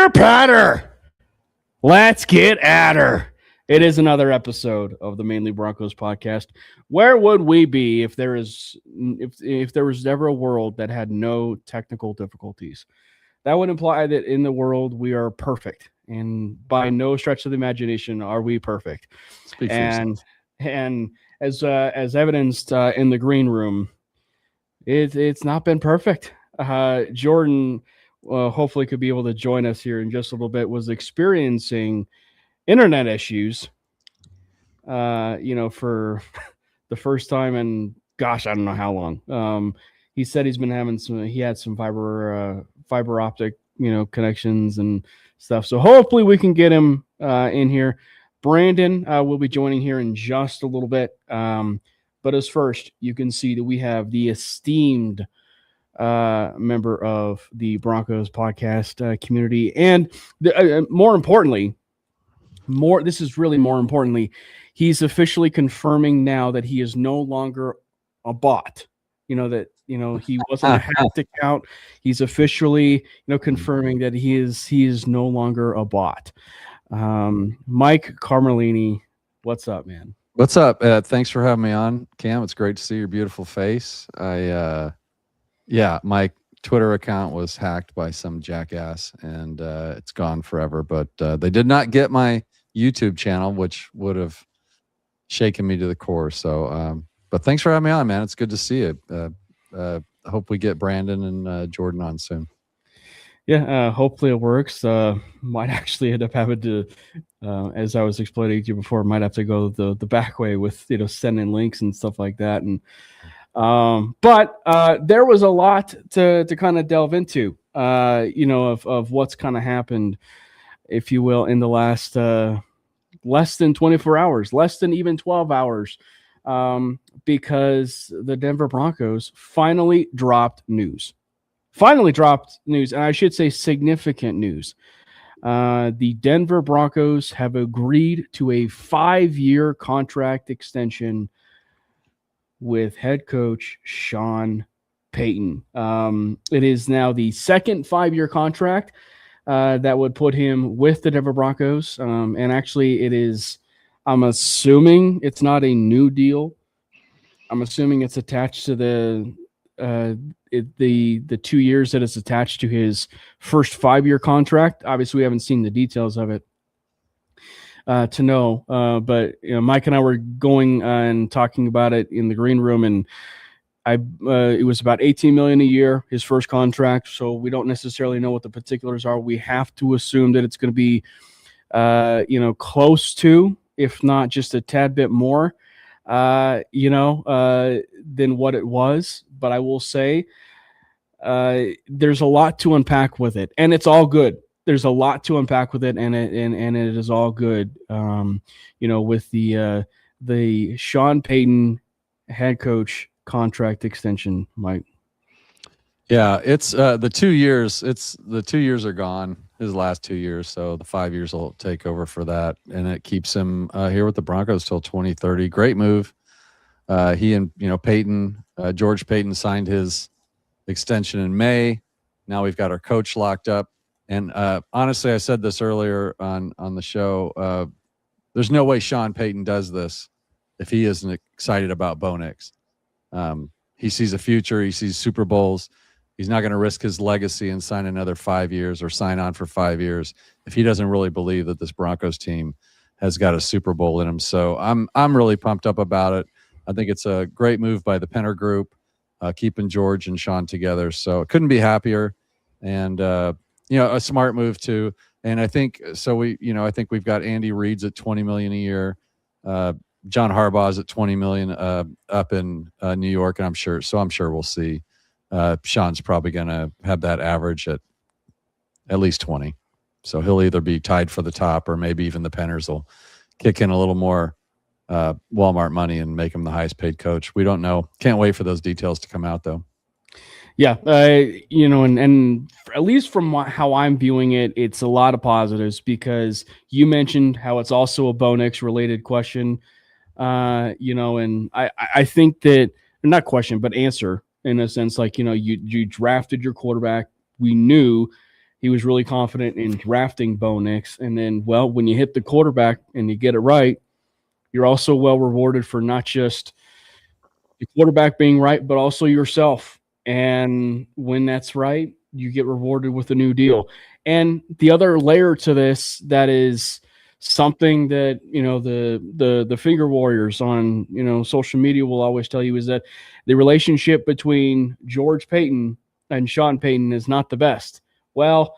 Pitter patter. Let's get at her. It is another episode of the Mainly Broncos podcast. Where would we be if there was ever a world that had no technical difficulties? That would imply that in the world we are perfect, and by no stretch of the imagination are we perfect. And as evidenced in the green room, it's not been perfect. Jordan hopefully could be able to join us here in just a little bit. Was experiencing internet issues, for the first time in gosh, I don't know how long. He said he's been having he had some fiber optic, connections and stuff. So hopefully we can get him in here. Brandon will be joining here in just a little bit. But as first, you can see that we have the esteemed member of the Broncos podcast community. And more importantly, he's officially confirming now that he is no longer a bot. He wasn't a hacked account. He's officially, confirming that he is no longer a bot. Mike Carmelini, what's up, man? What's up? Thanks for having me on, Cam. It's great to see your beautiful face. My Twitter account was hacked by some jackass, and it's gone forever. But they did not get my YouTube channel, which would have shaken me to the core. So, but thanks for having me on, man. It's good to see you. I hope we get Brandon and Jordan on soon. Yeah, hopefully it works. Might actually end up having to, as I was explaining to you before, might have to go the back way with sending links and stuff like that. And but there was a lot to kind of delve into, of what's kind of happened, if you will, in the last less than 24 hours, less than even 12 hours, because the Denver Broncos finally dropped news. And I should say significant news. The Denver Broncos have agreed to a 5-year contract extension with head coach Sean Payton. It is now the second 5-year contract that would put him with the Denver Broncos. And actually it is, I'm assuming it's not a new deal. I'm assuming it's attached to the 2 years that is attached to his first 5-year contract. Obviously, we haven't seen the details of it to know. But Mike and I were going and talking about it in the green room, and it was about $18 million a year, his first contract. So we don't necessarily know what the particulars are. We have to assume that it's going to be, close to, if not just a tad bit more, than what it was. But I will say, there's a lot to unpack with it, and it's all good. There's a lot to unpack with it, and it is all good. With the Sean Payton head coach contract extension, Mike. Yeah, it's the 2 years. The 2 years are gone. His last 2 years, so the 5 years will take over for that, and it keeps him here with the Broncos till 2030. Great move. He and Payton, George Payton signed his extension in May. Now we've got our coach locked up. And honestly, I said this earlier on the show. There's no way Sean Payton does this if he isn't excited about Bo Nix. He sees a future. He sees Super Bowls. He's not going to risk his legacy and sign another 5 years or sign on for 5 years if he doesn't really believe that this Broncos team has got a Super Bowl in him. So I'm really pumped up about it. I think it's a great move by the Penner Group, keeping George and Sean together. So couldn't be happier, and a smart move too. And I think so. I think we've got Andy Reid's at $20 million a year, John Harbaugh's at $20 million up in New York, and I'm sure we'll see. Sean's probably going to have that average at least 20. So he'll either be tied for the top, or maybe even the Penners will kick in a little more Walmart money and make him the highest paid coach. We don't know. Can't wait for those details to come out, though. Yeah, and at least from how I'm viewing it, it's a lot of positives, because you mentioned how it's also a Bo Nix related question, and I think that, not question, but answer, in a sense, like, you drafted your quarterback. We knew He was really confident in drafting Bo Nix. And then, well, when you hit the quarterback and you get it right, you're also well rewarded for not just the quarterback being right, but also yourself. And when that's right, you get rewarded with a new deal. And the other layer to this that is something that the finger warriors on social media will always tell you is that the relationship between George Payton and Sean Payton is not the best. Well,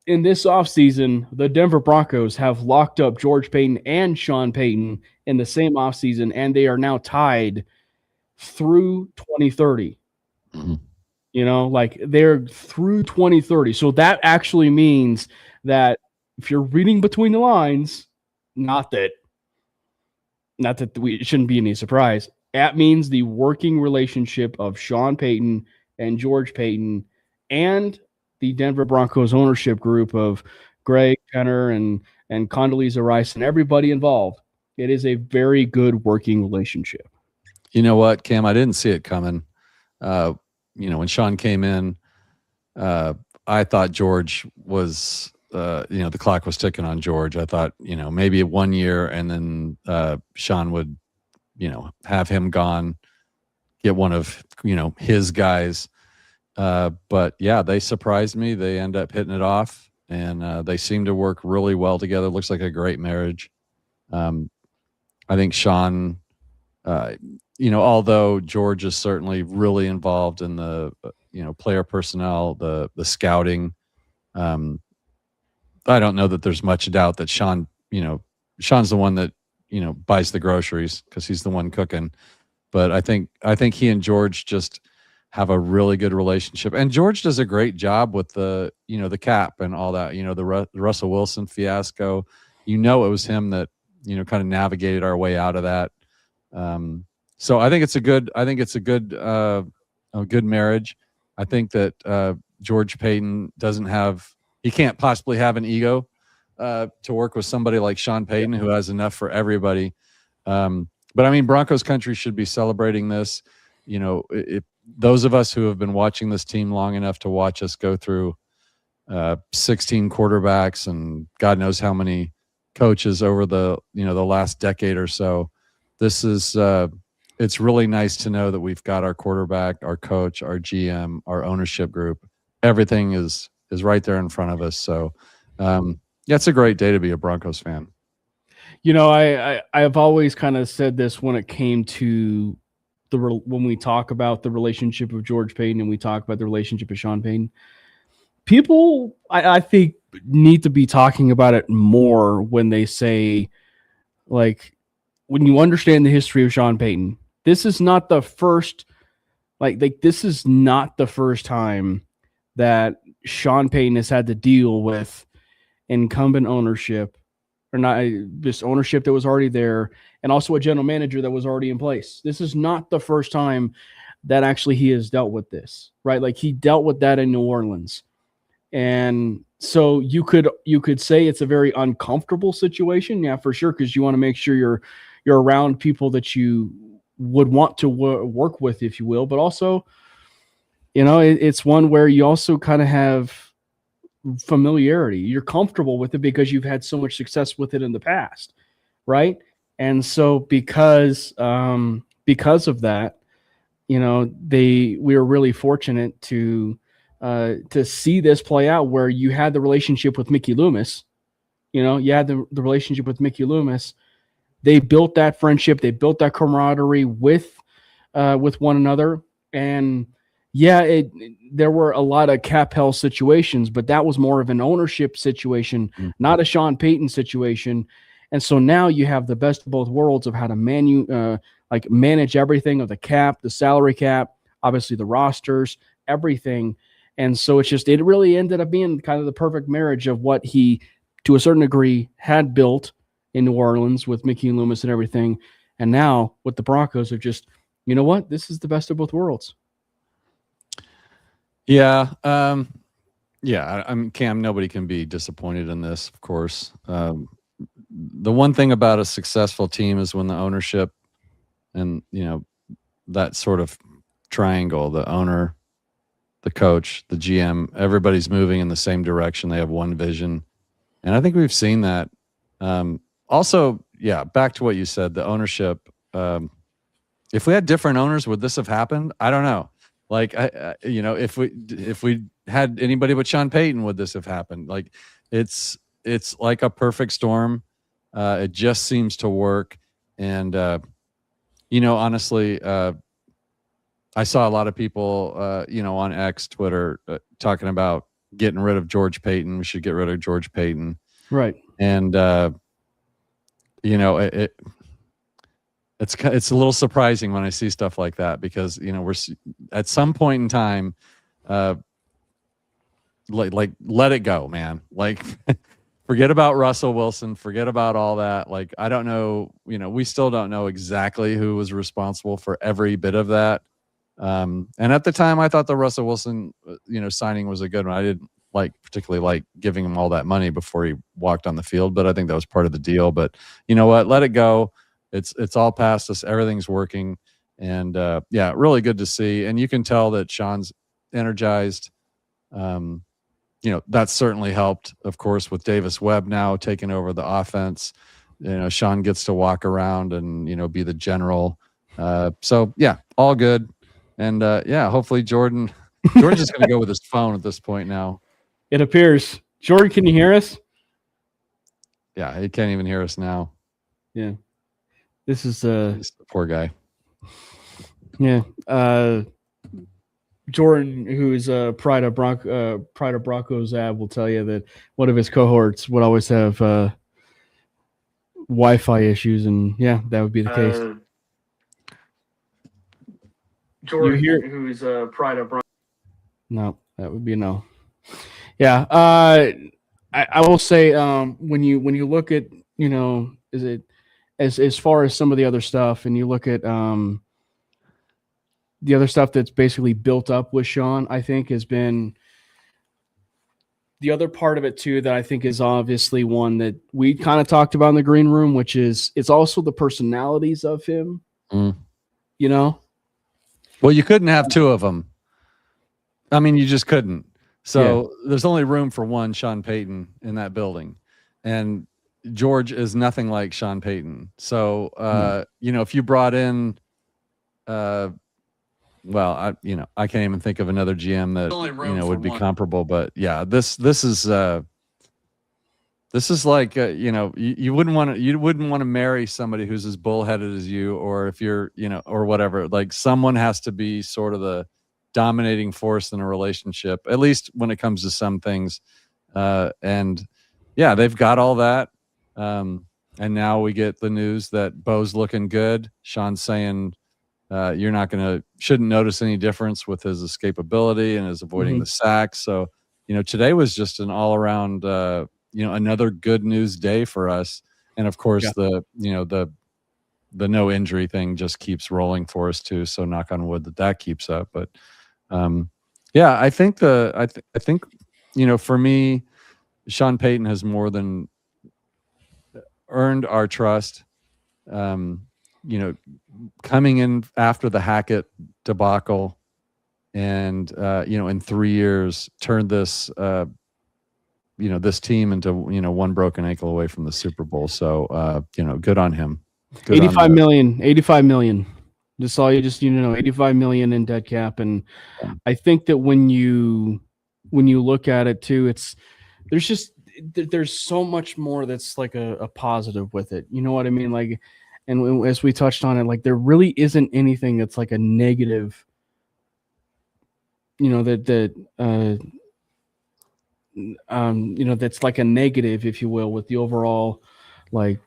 in this offseason, the Denver Broncos have locked up George Payton and Sean Payton in the same offseason, and they are now tied through 2030. Mhm. Like they're through 2030. So that actually means that if you're reading between the lines, not that it shouldn't be any surprise. That means the working relationship of Sean Payton and George Payton and the Denver Broncos ownership group of Greg Penner and Condoleezza Rice and everybody involved. It is a very good working relationship. You know what, Cam? I didn't see it coming. When Sean came in, I thought George was, the clock was ticking on George. I thought, maybe 1 year and then Sean would, have him gone, get one of, his guys. But yeah, they surprised me. They end up hitting it off, and they seem to work really well together. Looks like a great marriage. I think Sean, although George is certainly really involved in the, player personnel, the scouting, I don't know that there's much doubt that Sean's the one that, buys the groceries because he's the one cooking. But I think he and George just have a really good relationship. And George does a great job with the, the cap and all that, the Russell Wilson fiasco. It was him that, kind of navigated our way out of that. So I think it's a good marriage. I think that George Payton he can't possibly have an ego to work with somebody like Sean Payton, who has enough for everybody. But I mean, Broncos country should be celebrating this. Those of us who have been watching this team long enough to watch us go through 16 quarterbacks and God knows how many coaches over the last decade or so, this is it's really nice to know that we've got our quarterback, our coach, our GM, our ownership group. Everything is right there in front of us. So it's a great day to be a Broncos fan. I've always kind of said this when it came to when we talk about the relationship of George Payton and we talk about the relationship of Sean Payton. People, I think, need to be talking about it more when they say, like, when you understand the history of Sean Payton, this is not the first, this is not the first time that Sean Payton has had to deal with incumbent ownership, or not just ownership that was already there, and also a general manager that was already in place. This is not the first time that actually he has dealt with this, right? Like, he dealt with that in New Orleans. And so you could say it's a very uncomfortable situation. Yeah, for sure. Cause you want to make sure you're around people that you would want to work with, if you will, but also, it's one where you also kind of have familiarity. You're comfortable with it because you've had so much success with it in the past. Right. And so because of that, we were really fortunate to see this play out, where you had the relationship with Mickey Loomis. You had the relationship with Mickey Loomis. They built that friendship. They built that camaraderie with one another. And there were a lot of cap hell situations, but that was more of an ownership situation, not a Sean Payton situation. And so now you have the best of both worlds of how to manage everything of the cap, the salary cap, obviously the rosters, everything. And so it really ended up being kind of the perfect marriage of what he, to a certain degree, had built in New Orleans with Mickey and Loomis and everything. And now with the Broncos, are just, this is the best of both worlds. Yeah. I'm Cam. Nobody can be disappointed in this, of course. The one thing about a successful team is when the ownership and, that sort of triangle, the owner, the coach, the GM, everybody's moving in the same direction. They have one vision. And I think we've seen that. Also, yeah, back to what you said, the ownership. If we had different owners, would this have happened? I don't know. Like, if we had anybody but Sean Payton, would this have happened? Like, it's like a perfect storm. It just seems to work. And, honestly, I saw a lot of people, on X, Twitter, talking about getting rid of George Payton. We should get rid of George Payton. Right. And, it's a little surprising when I see stuff like that, because, we're at some point in time, like let it go, man. Like, forget about Russell Wilson, forget about all that. Like, I don't know, we still don't know exactly who was responsible for every bit of that. And at the time I thought the Russell Wilson, signing was a good one. I didn't particularly like giving him all that money before he walked on the field, but I think that was part of the deal. But you know what? Let it go. It's all past us. Everything's working. And really good to see. And you can tell that Sean's energized. That's certainly helped, of course, with Davis Webb now taking over the offense. Sean gets to walk around and, be the general. So yeah, all good. And hopefully Jordan's just going to go with his phone at this point now. It appears. Jordan, can you hear us? Yeah, he can't even hear us now. Yeah. This is He's the poor guy. Yeah. Jordan, who is Pride of Broncos ab, will tell you that one of his cohorts would always have Wi-Fi issues, and yeah, that would be the case. Jordan, who is Pride of Broncos. No, that would be a no. Yeah, I will say when you look at is it as far as some of the other stuff, and you look at the other stuff that's basically built up with Sean, I think has been the other part of it too that I think is obviously one that we kind of talked about in the green room, which is it's also the personalities of him. Mm. Well, you couldn't have two of them. I mean, you just couldn't. So there's only room for one Sean Payton in that building. And George is nothing like Sean Payton. So, if you brought in, I can't even think of another GM that, would be comparable, but yeah, this is like, you wouldn't want to marry somebody who's as bullheaded as you, or if you're, or whatever, like someone has to be sort of the dominating force in a relationship, at least when it comes to some things. And yeah, they've got all that. And now we get the news that Bo's looking good. Sean's saying, shouldn't notice any difference with his escapability and his avoiding the sacks. So, today was just an all around, another good news day for us. And of course, the no injury thing just keeps rolling for us too. So knock on wood that keeps up. But I think for me, Sean Payton has more than earned our trust. Coming in after the Hackett debacle, and in 3 years turned this this team into one broken ankle away from the Super Bowl. So good on him. Good 85 million. Just all you just know, 85 million in dead cap. And I think that when you look at it too, there's so much more that's like a positive with it. You know what I mean? Like, and as we touched on it, like there really isn't anything that's like a negative, that's like a negative, if you will, with the overall, like,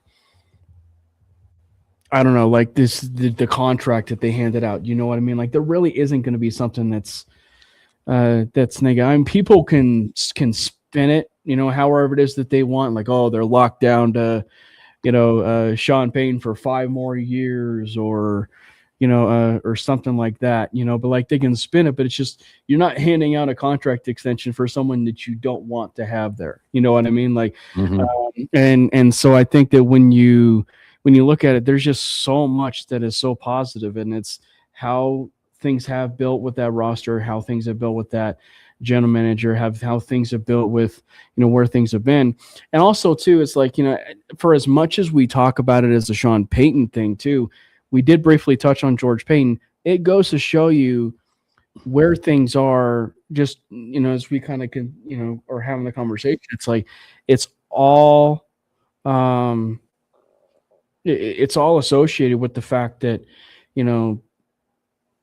I don't know, like the contract that they handed out. You know what I mean? Like there really isn't going to be something that's negative. I mean, people can spin it, however it is that they want. Like, oh, they're locked down to, Sean Payton for 5 more years, or something like that. But like they can spin it, but it's just you're not handing out a contract extension for someone that you don't want to have there. You know what I mean? Like, and so I think that when you look at it, there's just so much that is so positive, and it's how things have built with that roster, how things have built with that general manager, how things have built with, where things have been. And also too, it's like, for as much as we talk about it as a Sean Payton thing too, we did briefly touch on George Payton. It goes to show you where things are, just, as we kind of can, are having the conversation. It's like, it's all, it's all associated with the fact that,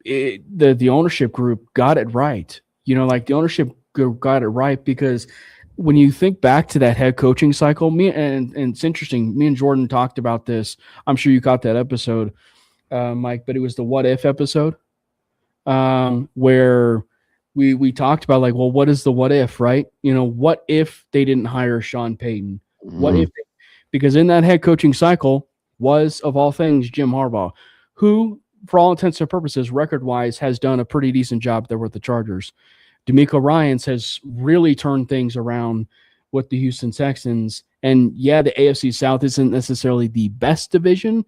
the ownership group got it right. Like the ownership group got it right, because when you think back to that head coaching cycle, and it's interesting, me and Jordan talked about this. I'm sure you caught that episode, Mike, but it was the what if episode, where we talked about, like, well, what is the what if, right? What if they didn't hire Sean Payton? What if because in that head coaching cycle was, of all things, Jim Harbaugh, who, for all intents and purposes, record-wise, has done a pretty decent job there with the Chargers. D'Amico Ryans has really turned things around with the Houston Texans. And yeah, the AFC South isn't necessarily the best division.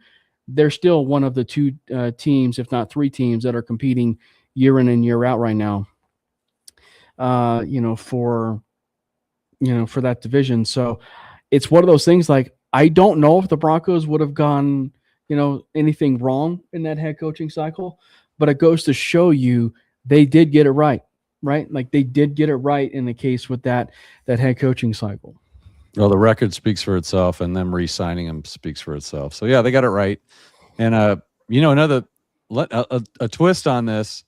They're still one of the two teams, if not three teams, that are competing year in and year out right now, for that division. So it's one of those things, like, I don't know if the Broncos would have gone, anything wrong in that head coaching cycle, but it goes to show you they did get it right? Like, they did get it right in the case with that head coaching cycle. Well, the record speaks for itself, and them re-signing him speaks for itself. So yeah, they got it right. And another a twist on this,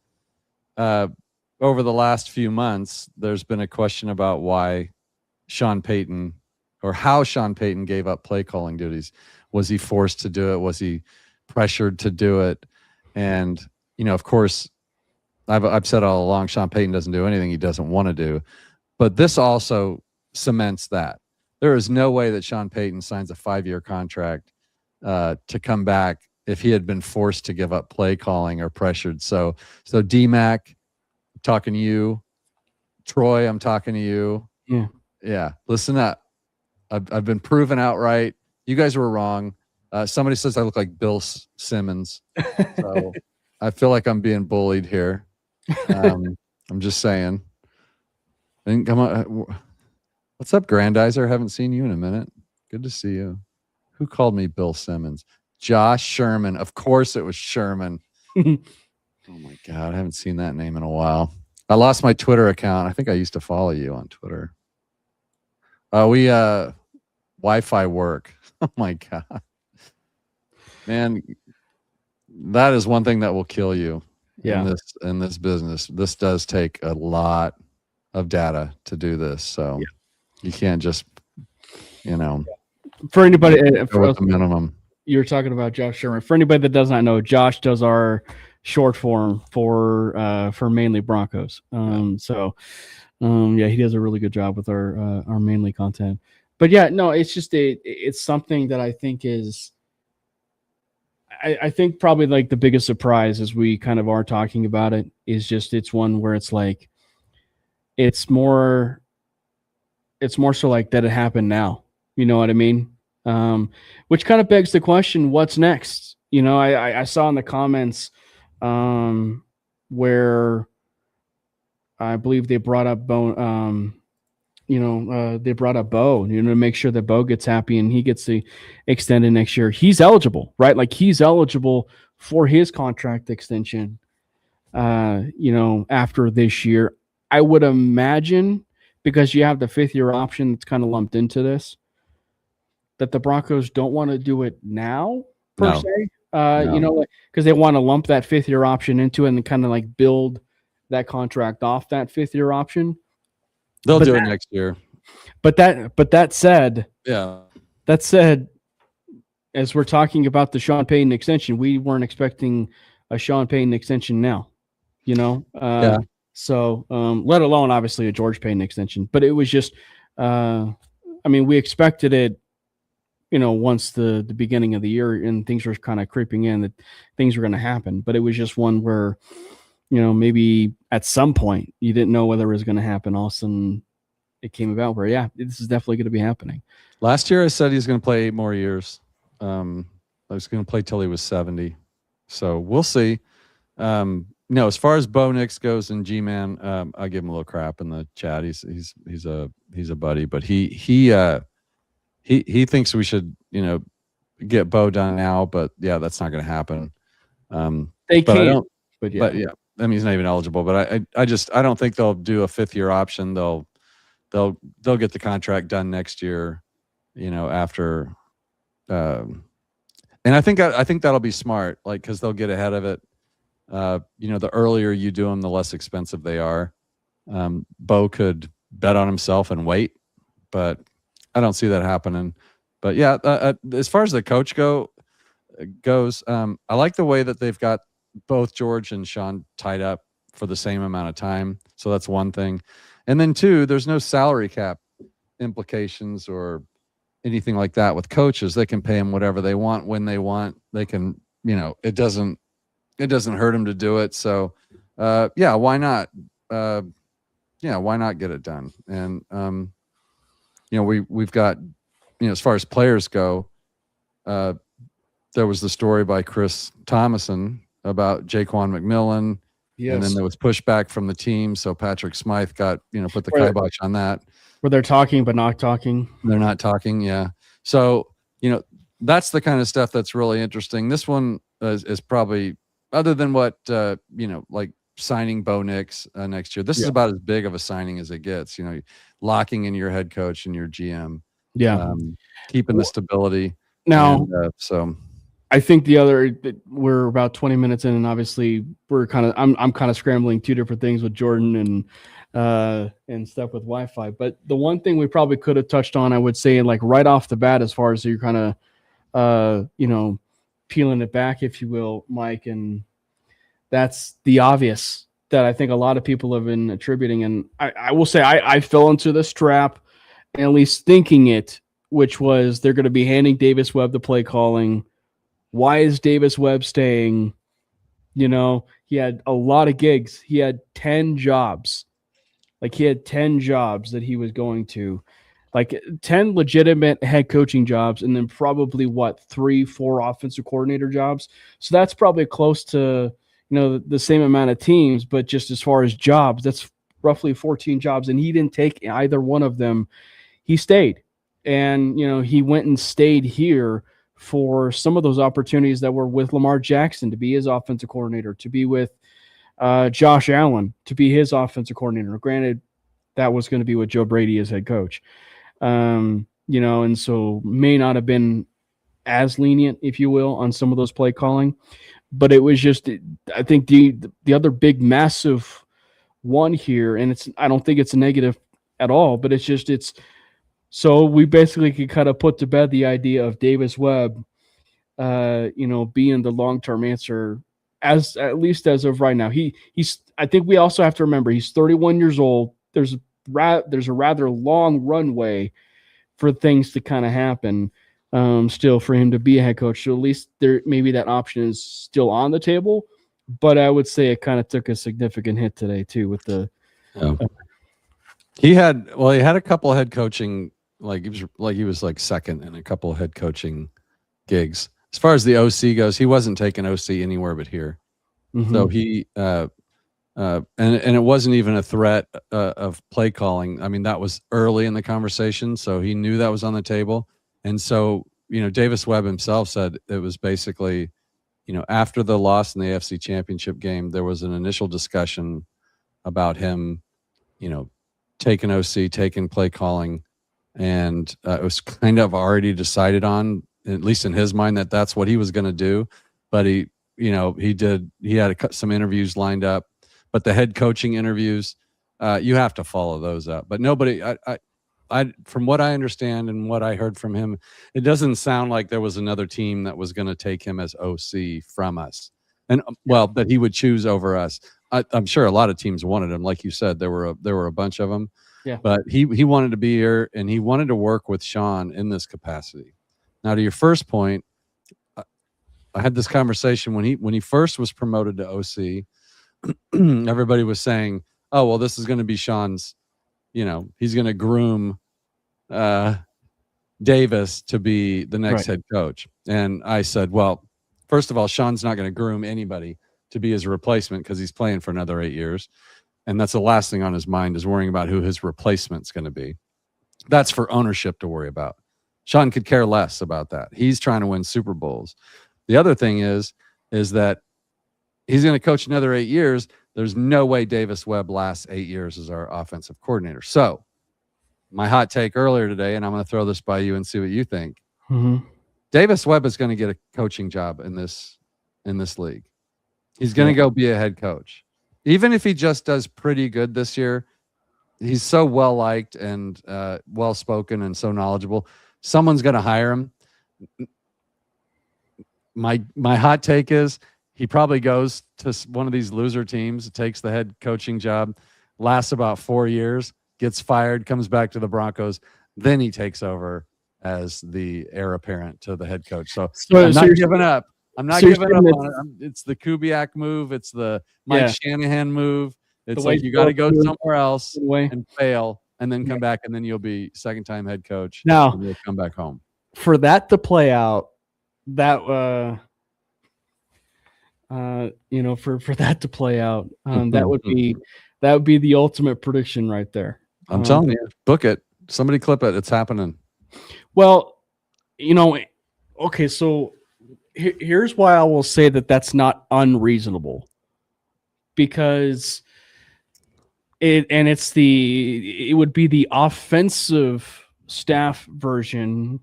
over the last few months, there's been a question about why Sean Payton, or how Sean Payton gave up play calling duties. Was he forced to do it? Was he pressured to do it? And, of course, I've said all along, Sean Payton doesn't do anything he doesn't want to do. But this also cements that. There is no way that Sean Payton signs a 5-year contract to come back if he had been forced to give up play calling or pressured. So D-Mac, I'm talking to you. Troy, I'm talking to you. Yeah. Listen up. I've been proven outright. You guys were wrong. Somebody says I look like Bill Simmons. So I feel like I'm being bullied here. I'm just saying. And come on. What's up, Grandizer? Haven't seen you in a minute. Good to see you. Who called me Bill Simmons? Josh Sherman. Of course it was Sherman. Oh my God. I haven't seen that name in a while. I lost my Twitter account. I think I used to follow you on Twitter. We Wi-Fi work. Oh my God. Man, that is one thing that will kill you in this business. This does take a lot of data to do this. So you can't just, for anybody, for the minimum. You're talking about Josh Sherman. For anybody that does not know, Josh does our short form for Mainly Broncos. He does a really good job with our Mainly content. But yeah, no, it's just it's something that I think is, I think probably like the biggest surprise, as we kind of are talking about it, is just, it's one where it's like, it's more so like that it happened now. You know what I mean? Which kind of begs the question, what's next? I saw in the comments where I believe they brought up Bo, to make sure that Bo gets happy and he gets the extended next year. He's eligible, right? Like, he's eligible for his contract extension, after this year. I would imagine, because you have the 5th-year option that's kind of lumped into this, that the Broncos don't want to do it now, per se. Because they want to lump that 5th-year option into it and kind of like build that contract off that 5th-year option. They'll do it next year. But that said, as we're talking about the Sean Payton extension, we weren't expecting a Sean Payton extension now, So, let alone obviously a George Payton extension, but it was just, we expected it, once the beginning of the year and things were kind of creeping in, that things were going to happen. But it was just one where, maybe at some point you didn't know whether it was going to happen. All of a sudden it came about where, this is definitely going to be happening. Last year I said he's going to play 8 more years. I was going to play till he was 70. So we'll see. no, as far as Bo Nix goes and G-Man, I give him a little crap in the chat. He's a buddy, but he thinks we should, get Bo done now, but yeah, that's not going to happen. They but I can, don't. but yeah. But yeah, I mean, he's not even eligible. But I don't think they'll do a 5th-year option. They'll get the contract done next year, after. And I think that'll be smart, like, because they'll get ahead of it. The earlier you do them, the less expensive they are. Bo could bet on himself and wait, but I don't see that happening. But yeah, as far as the coach goes, I like the way that they've got both George and Sean tied up for the same amount of time. So that's one thing. And then 2, there's no salary cap implications or anything like that with coaches. They can pay them whatever they want when they want. They can, it doesn't hurt them to do it. So, yeah, why not? Why not get it done? And, we've got, as far as players go, there was the story by Chris Thomason about Jaquan McMillan. Yes. And then there was pushback from the team. So Patrick Smythe got, put the kibosh on that. Where they're talking but not talking. They're not talking, yeah. So, that's the kind of stuff that's really interesting. This one is probably, other than what, like signing Bo Nix next year, this is about as big of a signing as it gets, locking in your head coach and your GM. Yeah. Keeping the stability. Now, so I think we're about 20 minutes in, and obviously I'm kind of scrambling 2 different things with Jordan and stuff with Wi-Fi. But the one thing we probably could have touched on, I would say, like right off the bat, as far as you're kind of, peeling it back, if you will, Mike, and that's the obvious that I think a lot of people have been attributing. And I will say I fell into this trap, at least thinking it, which was they're going to be handing Davis Webb the play calling. Why is Davis Webb staying? He had a lot of gigs. He had 10 jobs. Like, he had 10 jobs that he was going to. Like, 10 legitimate head coaching jobs, and then probably, 3-4 offensive coordinator jobs. So that's probably close to, the same amount of teams, but just as far as jobs, that's roughly 14 jobs. And he didn't take either one of them. He stayed. And, he went and stayed here for some of those opportunities that were with Lamar Jackson to be his offensive coordinator, to be with Josh Allen to be his offensive coordinator. Granted, that was going to be with Joe Brady as head coach. And so may not have been as lenient, if you will, on some of those play calling. But it was just, I think the other big, massive one here, and I don't think it's a negative at all, but so we basically could kind of put to bed the idea of Davis Webb, being the long-term answer, at least as of right now. I think we also have to remember he's 31 years old. There's a rather long runway for things to kind of happen, still for him to be a head coach. So at least maybe that option is still on the table. But I would say it kind of took a significant hit today too with the. He had a couple of head coaching, he was second in a couple of head coaching gigs. As far as the OC goes, he wasn't taking OC anywhere but here. Mm-hmm. So he and it wasn't even a threat of play calling. I mean, that was early in the conversation, so he knew that was on the table. And so, Davis Webb himself said it was basically, after the loss in the AFC Championship game, there was an initial discussion about him, taking OC, taking play calling, and it was kind of already decided on, at least in his mind, that that's what he was going to do. But he had some interviews lined up, but the head coaching interviews, you have to follow those up. But nobody, I from what I understand and what I heard from him, it doesn't sound like there was another team that was going to take him as OC from us, and that he would choose over us. I'm sure a lot of teams wanted him, like you said. There were a bunch of them. Yeah. But he wanted to be here, and he wanted to work with Sean in this capacity. Now, to your first point, I had this conversation when he first was promoted to OC. Everybody was saying, "Oh, well, this is going to be Sean's. He's going to groom Davis to be the next head coach." And I said, "Well, first of all, Sean's not going to groom anybody to be his replacement because he's playing for another 8 years. And that's the last thing on his mind is worrying about who his replacement's going to be. That's for ownership to worry about. Sean could care less about that. He's trying to win Super Bowls. The other thing is that he's going to coach another 8 years. There's no way Davis Webb lasts 8 years as our offensive coordinator. So my hot take earlier today, and I'm going to throw this by you and see what you think. Mm-hmm. Davis Webb is going to get a coaching job in this league. He's going to go be a head coach. Even if he just does pretty good this year, he's so well liked and well spoken and so knowledgeable. Someone's going to hire him. My hot take is he probably goes to one of these loser teams, takes the head coaching job, lasts about 4 years, gets fired, comes back to the Broncos, then he takes over as the heir apparent to the head coach. So I'm not giving up. I'm not giving up on it. It's the Kubiak move. It's the Mike Shanahan move. It's like you got to go somewhere else and fail and then come back, and then you'll be second-time head coach. Now, and you'll come back home. For that to play out, that for that to play out, that would be the ultimate prediction right there. I'm telling you, book it. Somebody clip it. It's happening. Well, okay, so here's why I will say that that's not unreasonable, because it would be the offensive staff version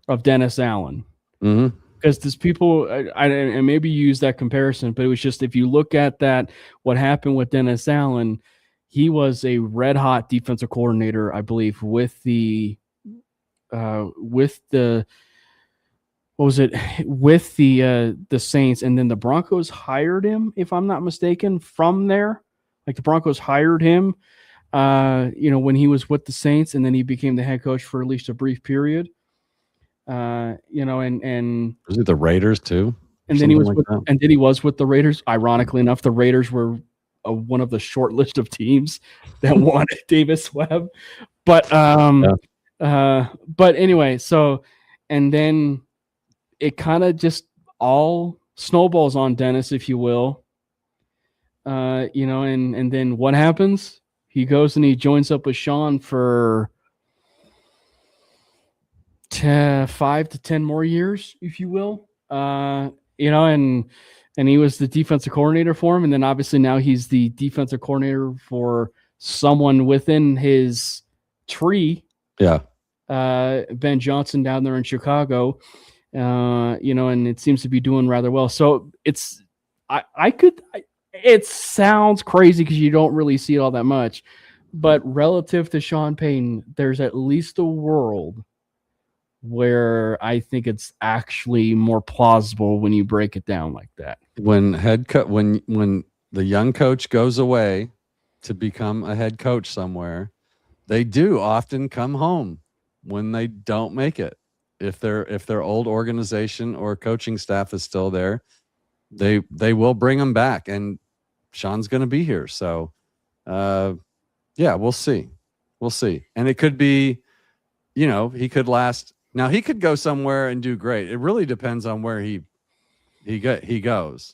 of Dennis Allen. Mm-hmm. Because there's people, and maybe you use that comparison, but it was just, if you look at that, what happened with Dennis Allen, he was a red hot defensive coordinator, I believe, with the Saints, and then the Broncos hired him, if I'm not mistaken, from there. Like the Broncos hired him, when he was with the Saints, and then he became the head coach for at least a brief period. And was it the Raiders too? And then he was with the Raiders. Ironically enough, the Raiders were one of the short list of teams that wanted Davis Webb. But anyway, so, and then it kind of just all snowballs on Dennis, if you will. And then what happens? He goes and he joins up with Sean for 5 to 10 more years, if you will. And he was the defensive coordinator for him, and then obviously now he's the defensive coordinator for someone within his tree. Yeah. Ben Johnson down there in Chicago. And it seems to be doing rather well. So it sounds crazy because you don't really see it all that much, but relative to Sean Payton, there's at least a world where I think it's actually more plausible when you break it down like that. When when the young coach goes away to become a head coach somewhere, they do often come home when they don't make it. If their old organization or coaching staff is still there, they will bring them back, and Sean's going to be here. So, we'll see. And it could be, he could last. Now he could go somewhere and do great. It really depends on where he goes.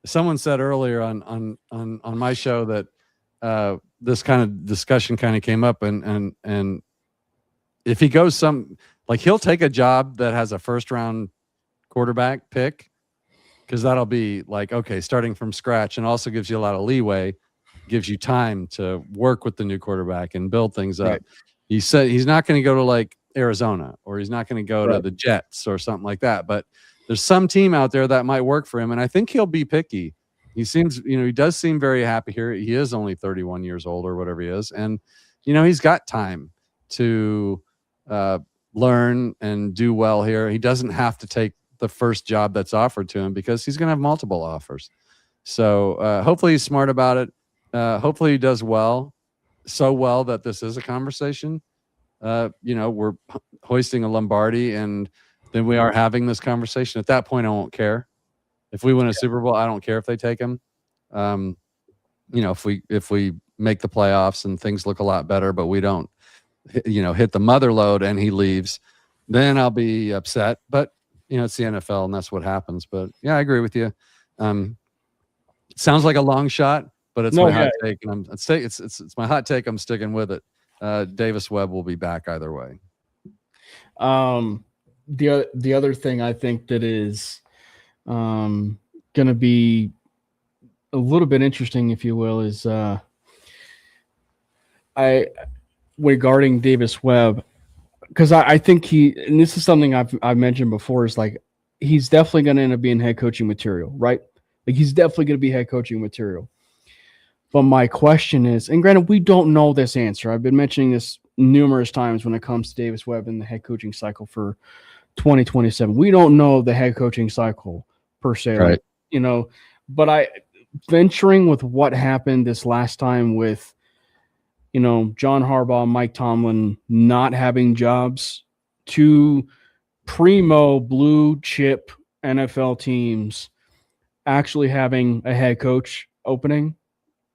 Someone said earlier on my show that this kind of discussion kind of came up, and if he goes he'll take a job that has a first round quarterback pick, because that'll be starting from scratch, and also gives you a lot of leeway, gives you time to work with the new quarterback and build things up. Right. He said he's not going to go to Arizona, or he's not going to go to the Jets or something like that, but there's some team out there that might work for him, and I think he'll be picky. He seems, he does seem very happy here. He is only 31 years old or whatever he is, and he's got time to learn and do well here. He doesn't have to take the first job that's offered to him, because he's going to have multiple offers. So hopefully he's smart about it. Hopefully he does so well that this is a conversation. We're hoisting a Lombardi, and then we are having this conversation. At that point, I won't care. If we win a Super Bowl, I don't care if they take him. If we make the playoffs and things look a lot better, but we don't, hit the mother load and he leaves, then I'll be upset. But it's the NFL, and that's what happens. But yeah, I agree with you. Sounds like a long shot, but it's No, my yeah. hot take, and it's my hot take. I'm sticking with it. Davis Webb will be back either way. The other thing I think that is going to be a little bit interesting, if you will, is regarding Davis Webb, because I think and this is something I've mentioned before, is like he's definitely going to end up being head coaching material, right? Like he's definitely going to be head coaching material. But my question is, and granted, we don't know this answer. I've been mentioning this numerous times when it comes to Davis Webb and the head coaching cycle for 2027. We don't know the head coaching cycle per se, Right. Like, but I venturing with what happened this last time with, John Harbaugh, Mike Tomlin not having jobs, two primo blue chip NFL teams actually having a head coach opening,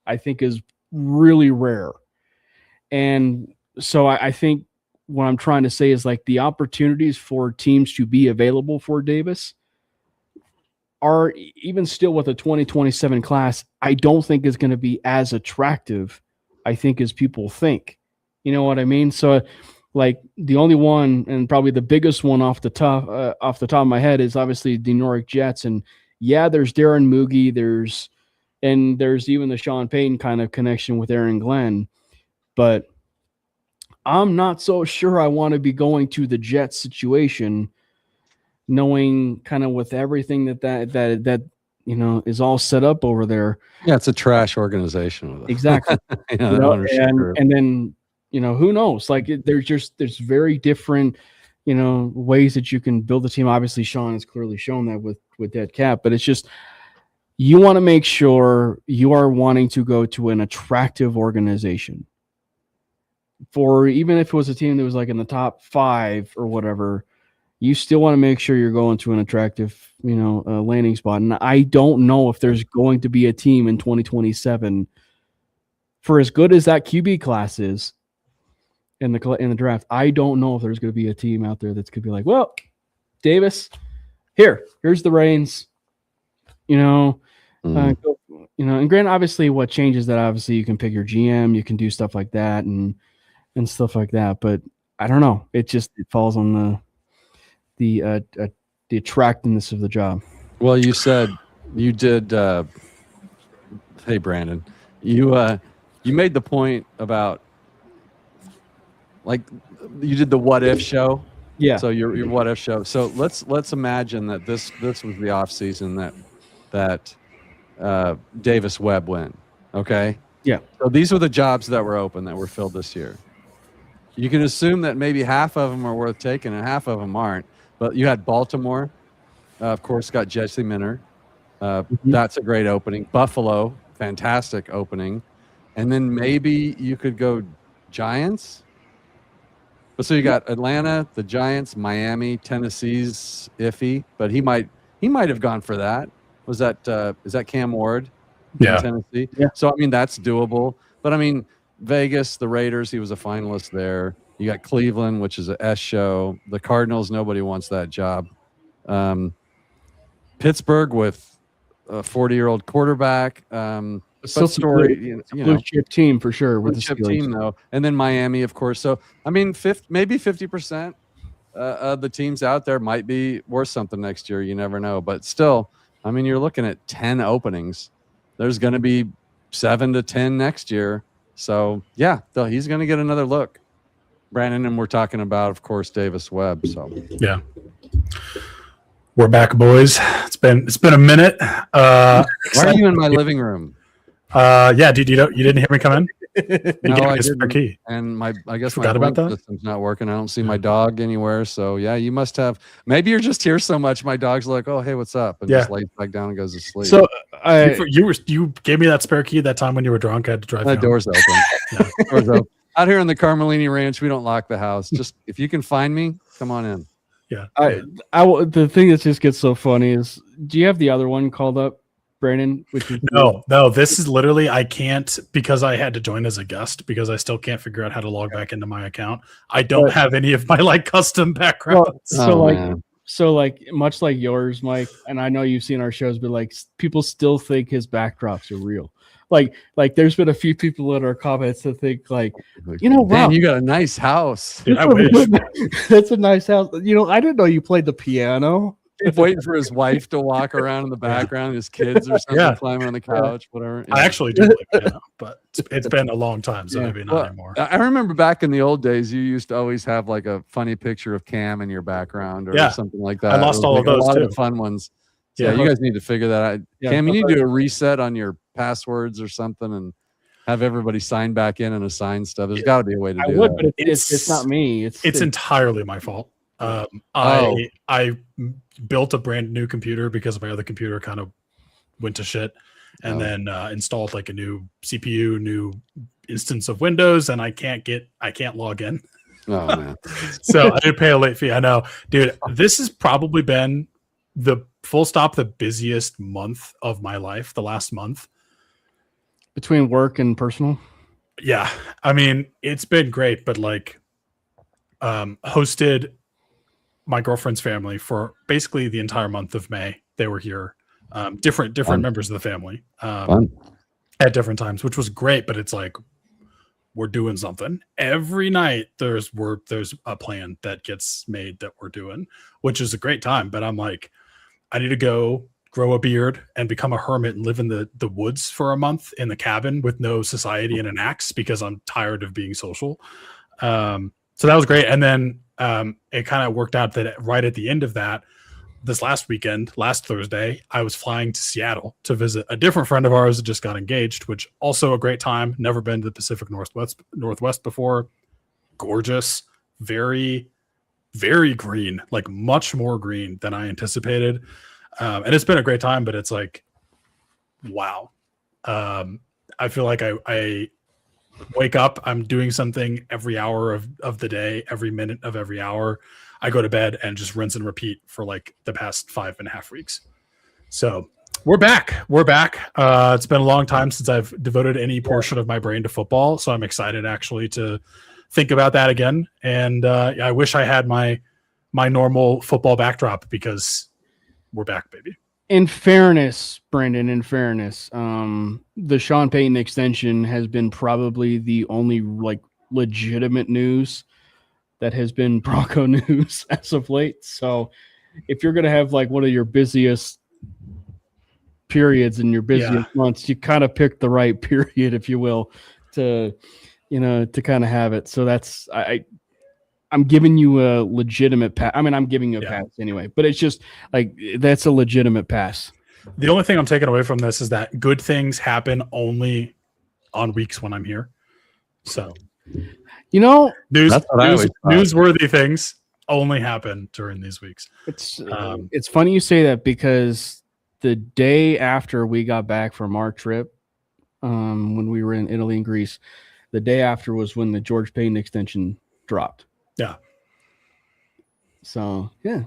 I think is really rare. And so I think what I'm trying to say is like the opportunities for teams to be available for Davis are even still with the 2027 class, I don't think is going to be as attractive, I think, as people think. You know what I mean? So like the only one and probably the biggest one off the top of my head is obviously the New York Jets. And yeah, there's Darren Moogie, there's even the Sean Payton kind of connection with Aaron Glenn. But I'm not so sure I want to be going to the Jets situation, knowing kind of with everything that is all set up over there. Yeah, it's a trash organization. Exactly. And then who knows? Like there's very different ways that you can build a team. Obviously, Sean has clearly shown that with Dead Cap, but it's just you want to make sure you are wanting to go to an attractive organization. For even if it was a team that was like in the top 5 or whatever, you still want to make sure you're going to an attractive, landing spot. And I don't know if there's going to be a team in 2027 for as good as that QB class is in the draft. I don't know if there's going to be a team out there that's going to be like, well, Davis, here's the reins, and granted, obviously what changes that, obviously you can pick your GM, you can do stuff like that and stuff like that. But I don't know. It falls on the attractiveness of the job. Well, you said you did. Hey, Brandon, you made the point about like you did the what if show. Yeah. So your what if show. So let's imagine that this was the off season that Davis Webb went. Okay. Yeah. So these were the jobs that were open that were filled this year. You can assume that maybe half of them are worth taking and half of them aren't. But you had Baltimore, of course, got Jesse Minter. That's a great opening. Buffalo, fantastic opening. And then maybe you could go Giants. But so you got Atlanta, the Giants, Miami, Tennessee's iffy, but he might have gone for that. Is that Cam Ward? Yeah. In Tennessee. Yeah. So I mean that's doable. But I mean Vegas, the Raiders, he was a finalist there. You got Cleveland, which is a S show. The Cardinals, nobody wants that job. Pittsburgh with a 40-year-old quarterback. Still story, blue chip team for sure with the chip Steelers. team though, and then Miami, of course. So I mean, maybe 50% of the teams out there might be worth something next year. You never know, but still, I mean, you're looking at 10 openings. There's going to be 7 to 10 next year. So yeah, he's going to get another look. Brandon, and we're talking about, of course, Davis Webb. So yeah, we're back, boys. It's been a minute. Why are you in my living room? Yeah, dude, you didn't hear me come in? You No, gave I me a spare didn't. key. And I guess Forgot my about link that? system's not working. I don't see my dog anywhere. So yeah, you must have. Maybe you're just here so much. My dog's like, oh hey, what's up? And Yeah. just lays back down and goes to sleep. So You gave me that spare key that time when you were drunk. I had to drive. the down. door's open. Door's open. Out here on the Carmelini Ranch, we don't lock the house. Just if you can find me, come on in. Yeah. the thing that just gets so funny is, do you have the other one called up, Brandon? Which is No. This is literally, I can't, because I had to join as a guest because I still can't figure out how to log back into my account. I don't have any of my like custom backgrounds. So So like much like yours, Mike, and I know you've seen our shows, but like people still think his backdrops are real. Like there's been a few people in our comments that think like, Man, wow, you got a nice house. Dude, I wish. that's a nice house. I didn't know you played the piano. He's waiting for his wife to walk around in the background, his kids or something Yeah. climbing on the couch, whatever. I actually do play piano, but it's been a long time, so Yeah. maybe not Well, anymore. I remember back in the old days, you used to always have like a funny picture of Cam in your background or Yeah. something like that. I lost It was all like of those a lot too. of the fun ones. So Yeah. you guys need to figure that out. Yeah. Cam, you need to do a reset on your passwords or something and have everybody sign back in and assign stuff. There's got to be a way to I do would, that. but it's not me. It's entirely my fault. I built a brand new computer because my other computer kind of went to shit, and then installed like a new CPU, new instance of Windows, and I can't log in. Oh man. So I did pay a late fee. I know, dude. This has probably been the busiest month of my life. The last month. between work and personal. Yeah, I mean, it's been great, but like hosted my girlfriend's family for basically the entire month of May. They were here, different Fun. members of the family Fun. at different times, which was great. But it's like we're doing something every night. There's a plan that gets made that we're doing, which is a great time. But I'm like, I need to go grow a beard and become a hermit and live in the woods for a month in the cabin with no society and an axe because I'm tired of being social. So that was great. And then it kind of worked out that right at the end of that, this last Thursday, I was flying to Seattle to visit a different friend of ours that just got engaged, which also a great time. Never been to the Pacific Northwest before. Gorgeous, very, very green, like much more green than I anticipated. And it's been a great time, but it's like, wow. I feel like I wake up, I'm doing something every hour of the day, every minute of every hour. I go to bed and just rinse and repeat for like the past 5.5 weeks. So we're back. It's been a long time since I've devoted any portion of my brain to football. So I'm excited actually to think about that again. And I wish I had my normal football backdrop because we're back, baby. In fairness, Brandon, the Sean Payton extension has been probably the only like legitimate news that has been Bronco news as of late. So if you're going to have like one of your busiest periods in your busiest months, you kind of pick the right period, if you will, to kind of have it. So that's, I'm giving you a legitimate pass. I mean, I'm giving you a pass anyway, but it's just like, that's a legitimate pass. The only thing I'm taking away from this is that good things happen only on weeks when I'm here. So, newsworthy things only happen during these weeks. It's funny you say that because the day after we got back from our trip, when we were in Italy and Greece, the day after was when the George Payton extension dropped. Yeah. So yeah.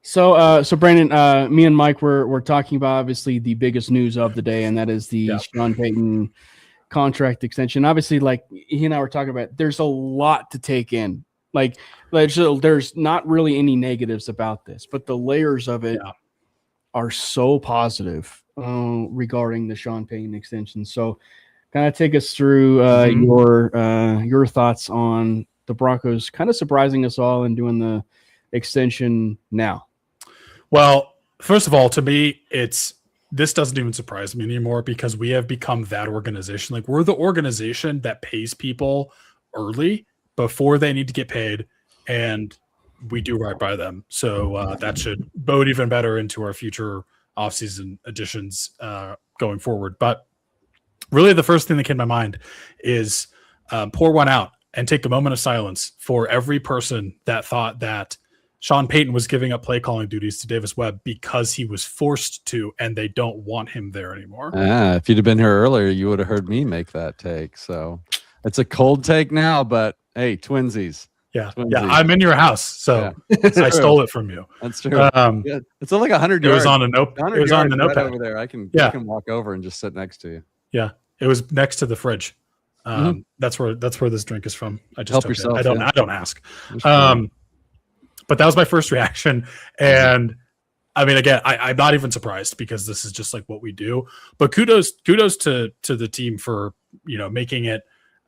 So Brandon, me and Mike were talking about obviously the biggest news of the day, and that is the Sean Payton contract extension. Obviously, like he and I were talking about, there's a lot to take in. Like there's not really any negatives about this, but the layers of it are so positive regarding the Sean Payton extension. So kind of take us through your thoughts on the Broncos kind of surprising us all and doing the extension now. Well, first of all, to me, this doesn't even surprise me anymore because we have become that organization. Like we're the organization that pays people early before they need to get paid, and we do right by them. So that should bode even better into our future offseason additions going forward. But really the first thing that came to my mind is pour one out and take a moment of silence for every person that thought that Sean Payton was giving up play calling duties to Davis Webb because he was forced to, and they don't want him there anymore. If you'd have been here earlier, you would have heard me make that take. So it's a cold take now, but hey, twinsies. Yeah. I'm in your house, so I stole it from you. That's true. It's like 100 yards. It was on a note. It was on the notepad over there. I can walk over and just sit next to you. Yeah, it was next to the fridge. That's where this drink is from. I just help took yourself. it. I don't ask. But that was my first reaction. And I mean, again, I'm not even surprised because this is just like what we do. But kudos to the team for, making it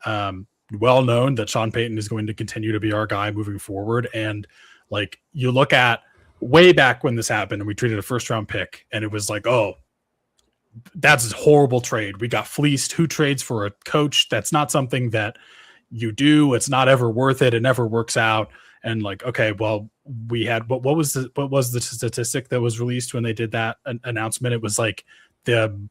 well known that Sean Payton is going to continue to be our guy moving forward. And like, you look at way back when this happened and we treated a first round pick and it was like, oh, that's a horrible trade. We got fleeced. Who trades for a coach? That's not something that you do. It's not ever worth it. It never works out. And like, okay, well, we had what was the statistic that was released when they did that announcement? It was like the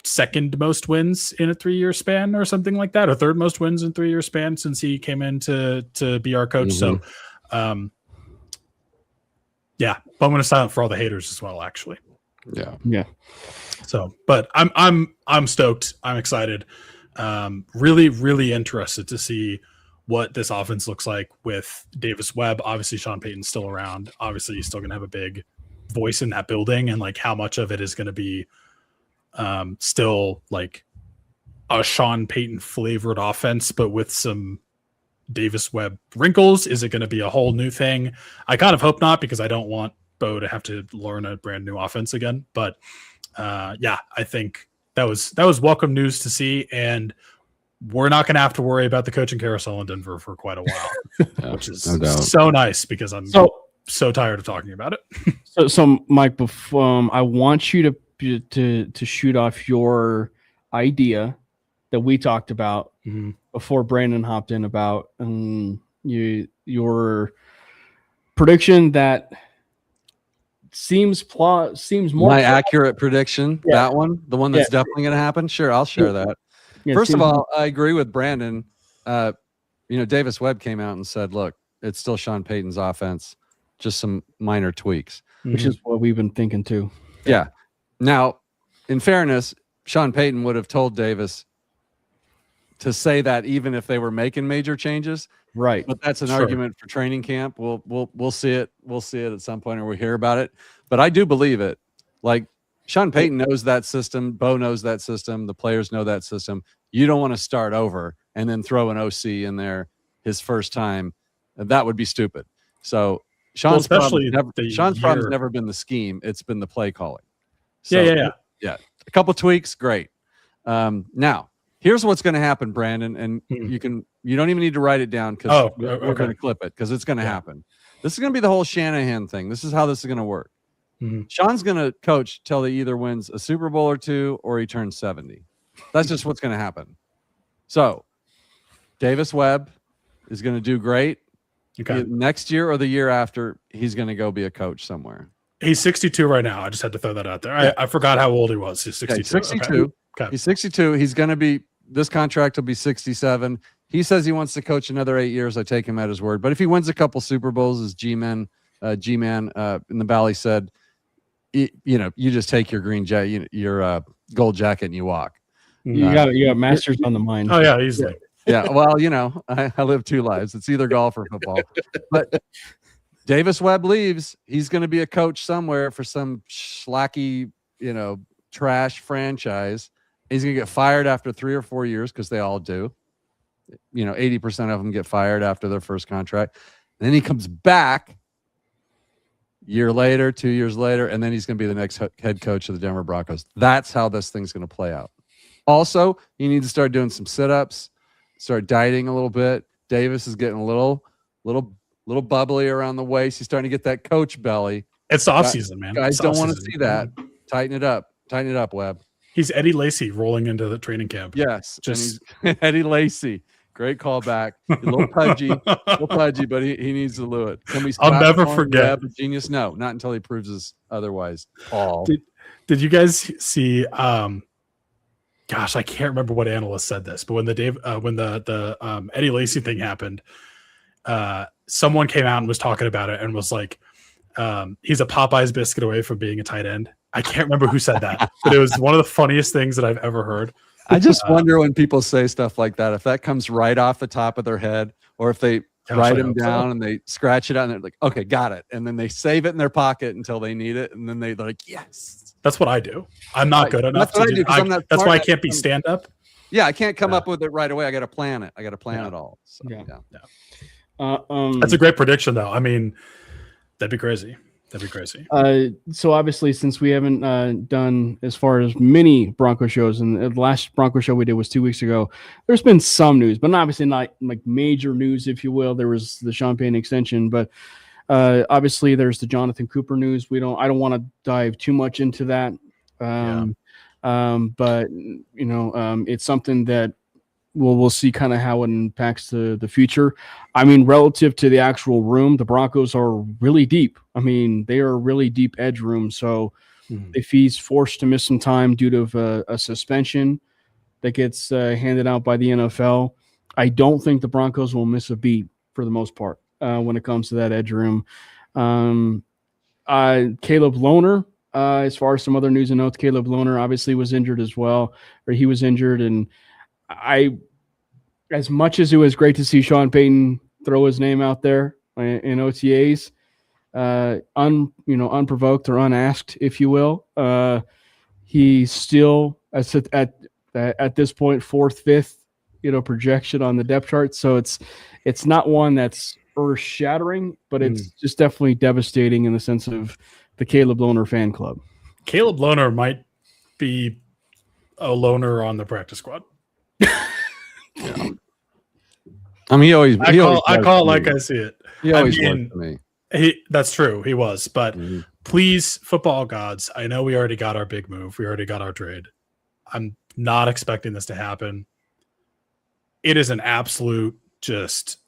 second most wins in a 3-year span or something like that, or third most wins in 3-year span since he came in to be our coach. So yeah, but I'm going to silent for all the haters as well, actually. Yeah. So, but I'm stoked. I'm excited. Really, really interested to see what this offense looks like with Davis Webb. Obviously, Sean Payton's still around. Obviously, he's still going to have a big voice in that building, and like how much of it is going to be still like a Sean Payton flavored offense, but with some Davis Webb wrinkles. Is it going to be a whole new thing? I kind of hope not, because I don't want Bo to have to learn a brand new offense again. But yeah, I think that was welcome news to see, and we're not going to have to worry about the coaching carousel in Denver for quite a while, which is so nice because I'm so tired of talking about it. so Mike, before, I want you to shoot off your idea that we talked about before Brandon hopped in about your prediction that seems more my accurate prediction. Yeah. That one, the one that's definitely going to happen. Sure, I'll share that. Yeah, first of all, I agree with Brandon. Davis Webb came out and said, "Look, it's still Sean Payton's offense, just some minor tweaks," which is what we've been thinking too. Yeah. Now, in fairness, Sean Payton would have told Davis to say that even if they were making major changes, right? But that's an argument for training camp. We'll see it. We'll see it at some point, or we'll hear about it. But I do believe it. Like, Sean Payton knows that system. Bo knows that system. The players know that system. You don't want to start over and then throw an OC in there his first time. That would be stupid. So Sean's problem has never been the scheme. It's been the play calling. So, yeah. A couple tweaks, great. Now, here's what's going to happen, Brandon, and you don't even need to write it down because we're going to clip it because it's going to happen. This is going to be the whole Shanahan thing. This is how this is going to work. Sean's going to coach till he either wins a Super Bowl or two or he turns 70. That's just what's going to happen. So Davis Webb is going to do great. Okay. Next year or the year after, he's going to go be a coach somewhere. He's 62 right now. I just had to throw that out there. Yeah. I forgot how old he was. He's 62. 62. Okay. He's 62. He's going to be, this contract will be 67. He says he wants to coach another 8 years. I take him at his word. But if he wins a couple Super Bowls, as G-Man in the Valley said, you just take your green jacket, your gold jacket, and you walk. You got masters on the mind. Oh yeah, easily. Yeah. Well, I live two lives. It's either golf or football. But Davis Webb leaves. He's going to be a coach somewhere for some schlacky, trash franchise. He's going to get fired after 3 or 4 years because they all do. 80% of them get fired after their first contract. And then he comes back year later, 2 years later, and then he's going to be the next head coach of the Denver Broncos. That's how this thing's going to play out. Also, you need to start doing some sit-ups, start dieting a little bit. Davis is getting a little bubbly around the waist. He's starting to get that coach belly. It's the offseason, man. Guys don't want to see that. Tighten it up, Webb. He's Eddie Lacy rolling into the training camp. Yes, just Eddie Lacy. Great callback. A little pudgy, but he needs to do it. Can we? I'll never forget. Genius? No, not until he proves us otherwise. Paul. Did you guys see? Gosh, I can't remember what analyst said this, but when the Eddie Lacy thing happened, someone came out and was talking about it and was like, he's a Popeye's biscuit away from being a tight end. I can't remember who said that, but it was one of the funniest things that I've ever heard. I just wonder when people say stuff like that, if that comes right off the top of their head, or if they write them down and they scratch it out and they're like, okay, got it. And then they save it in their pocket until they need it. And then they're like, yes. That's what I do. I'm not good enough to do. That's why I can't be stand up. Yeah, I can't come up with it right away. I got to plan it. I got to plan it all. So, That's a great prediction, though. I mean, that'd be crazy. So obviously, since we haven't done as far as many Bronco shows, and the last Bronco show we did was 2 weeks ago, there's been some news, but obviously not like major news, if you will. There was the Sean Payton extension, but obviously there's the Jonathan Cooper news. I don't want to dive too much into that. But it's something that we'll see kind of how it impacts the future. I mean, relative to the actual room, the Broncos are really deep. I mean, they are a really deep edge room. So if he's forced to miss some time due to a suspension that gets handed out by the NFL, I don't think the Broncos will miss a beat for the most part when it comes to that edge room. Caleb Lohner, as far as some other news and notes, Caleb Lohner obviously was injured as well, or he was injured, and as much as it was great to see Sean Payton throw his name out there in OTAs, unprovoked or unasked, if you will, he still at this point 4th, 5th, projection on the depth chart. So it's not one that's earth shattering, but it's just definitely devastating in the sense of the Caleb Lohner fan club. Caleb Lohner might be a loner on the practice squad. Yeah. I mean, I call it like I see it. He always worked for me. That's true. He was, but please, football gods, I know we already got our big move. We already got our trade. I'm not expecting this to happen. It is an absolute just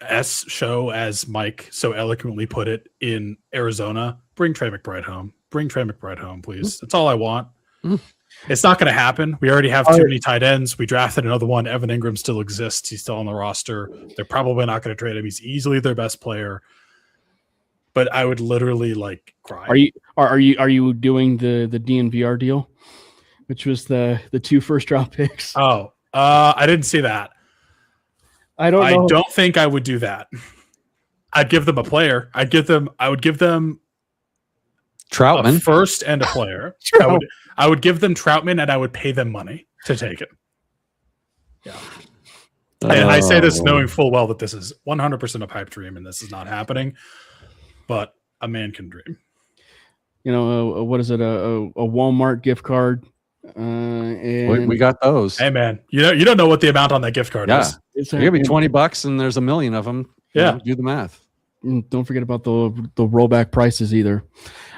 S show, as Mike so eloquently put it in Arizona. Bring Trey McBride home. Bring Trey McBride home, please. That's all I want. It's not going to happen. We already have too many tight ends. We drafted another one. Evan Ingram still exists. He's still on the roster. They're probably not going to trade him. He's easily their best player. But I would literally cry. Are you doing the DNVR deal, which was the 2 first-round picks? Oh, I didn't see that. I don't think I would do that. I'd give them a player. I would give them Troutman a first and a player. I would give them Troutman, and I would pay them money to take it. Yeah. And I say this knowing full well that this is 100% a pipe dream and this is not happening, but a man can dream. What is it? A Walmart gift card. And we got those. Hey man, you don't know what the amount on that gift card is. It's gonna be $20 and there's a million of them. Yeah. Do the math. Don't forget about the rollback prices either.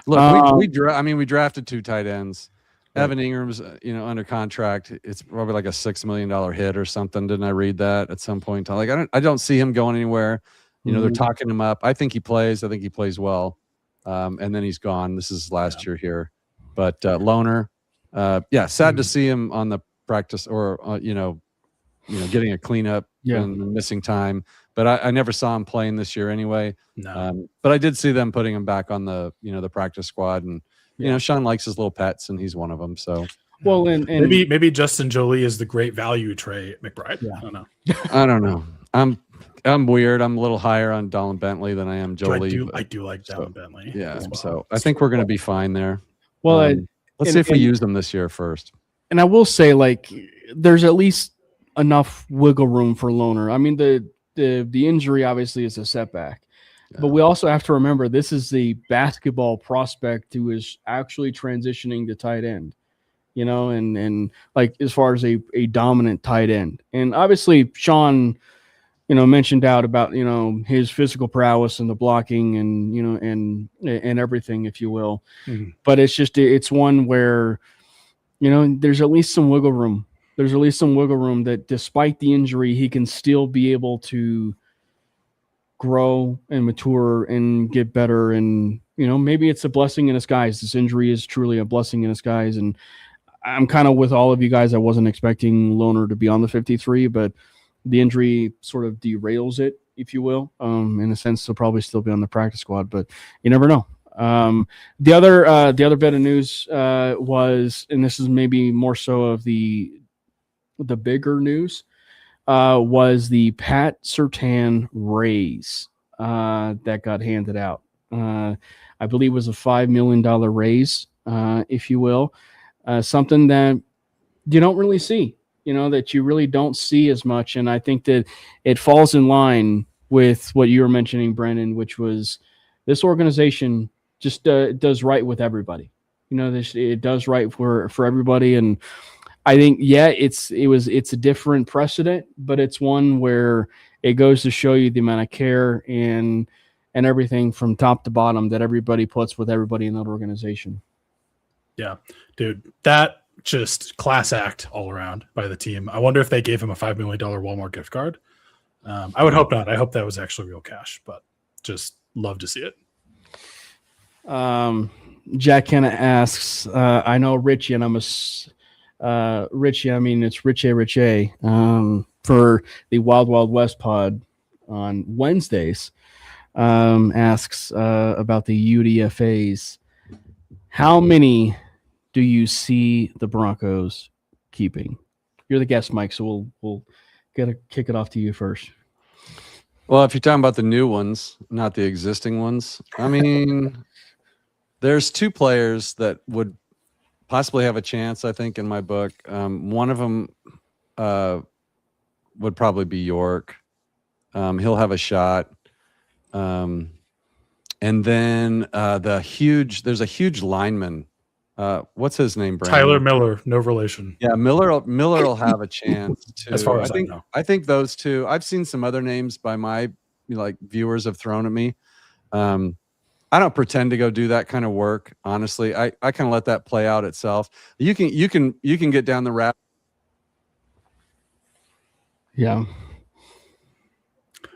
Look, we drafted 2 tight ends. Right. Evan Ingram's under contract. It's probably like a $6 million hit or something. Didn't I read that at some point? I don't see him going anywhere. They're talking him up. I think he plays. I think he plays well. And then he's gone. This is last year here. But Lohner, sad to see him on the practice or getting a cleanup and missing time. But I never saw him playing this year anyway. No. But I did see them putting him back on the the practice squad, and Sean likes his little pets, and he's one of them. So and maybe Justin Jolie is the great value Trey McBride. Yeah. I don't know. I'm weird. I'm a little higher on Dolan Bentley than I am Jolie. I do like Dolan Bentley. Yeah. So I think we're going to be fine there. Well, let's see if we use them this year first. And I will say, there's at least enough wiggle room for Lohner. I mean, the injury obviously is a setback, but we also have to remember this is the basketball prospect who is actually transitioning to tight end, and as far as a dominant tight end. And obviously Sean, mentioned out about, his physical prowess and the blocking and, and everything, if you will. Mm-hmm. But it's one where, there's at least some wiggle room. There's at least some wiggle room that despite the injury, he can still be able to grow and mature and get better. And, maybe it's a blessing in disguise. This injury is truly a blessing in disguise. And I'm kind of with all of you guys. I wasn't expecting Lohner to be on the 53, but the injury sort of derails it, if you will. In a sense, he'll probably still be on the practice squad, but you never know. The other bit of news was, and this is maybe more so of the bigger news, was the Pat Surtain raise that got handed out. I believe it was a $5 million raise, if you will, something that you don't really see that you really don't see as much. And I think that it falls in line with what you were mentioning, Brandon, which was this organization just does right with everybody. It does right for everybody. And I think, it's a different precedent, but it's one where it goes to show you the amount of care and everything from top to bottom that everybody puts with everybody in that organization. Yeah, dude, that just class act all around by the team. I wonder if they gave him a $5 million Walmart gift card. I would hope not. I hope that was actually real cash, but just love to see it. Jack Kenna asks, I know Richie, and Richie, I mean, it's Richie, for the Wild Wild West pod on Wednesdays, asks about the UDFAs. How many do you see the Broncos keeping? You're the guest, Mike, so we'll kick it off to you first. Well, if you're talking about the new ones, not the existing ones, I mean, there's two players that would possibly have a chance, I think, in my book. One of them would probably be York. He'll have a shot. And then there's a huge lineman. What's his name, Brandon? Tyler Miller, no relation. Yeah, Miller will have a chance too. As far as I know. I think those two. I've seen some other names by my viewers have thrown at me. I don't pretend to go do that kind of work. Honestly, I kind of let that play out itself. You can get down the rabbit. Yeah,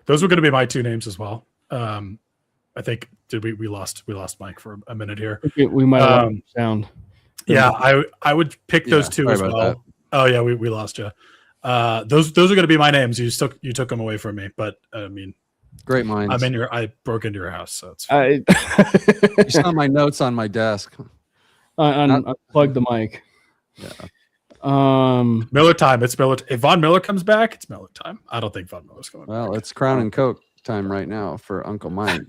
those were going to be my two names as well. I think we lost Mike for a minute here. We might have lost sound. Yeah, I would pick those two as well. That. Oh yeah, we lost you. Those are going to be my names. You took them away from me, but I mean, great minds. I broke into your house, so it's. You saw my notes on my desk. Unplug the mic. Yeah. Miller time. It's Miller. If Von Miller comes back, it's Miller time. I don't think Von Miller's coming back. Well, it's Crown and Coke time right now for Uncle Mike.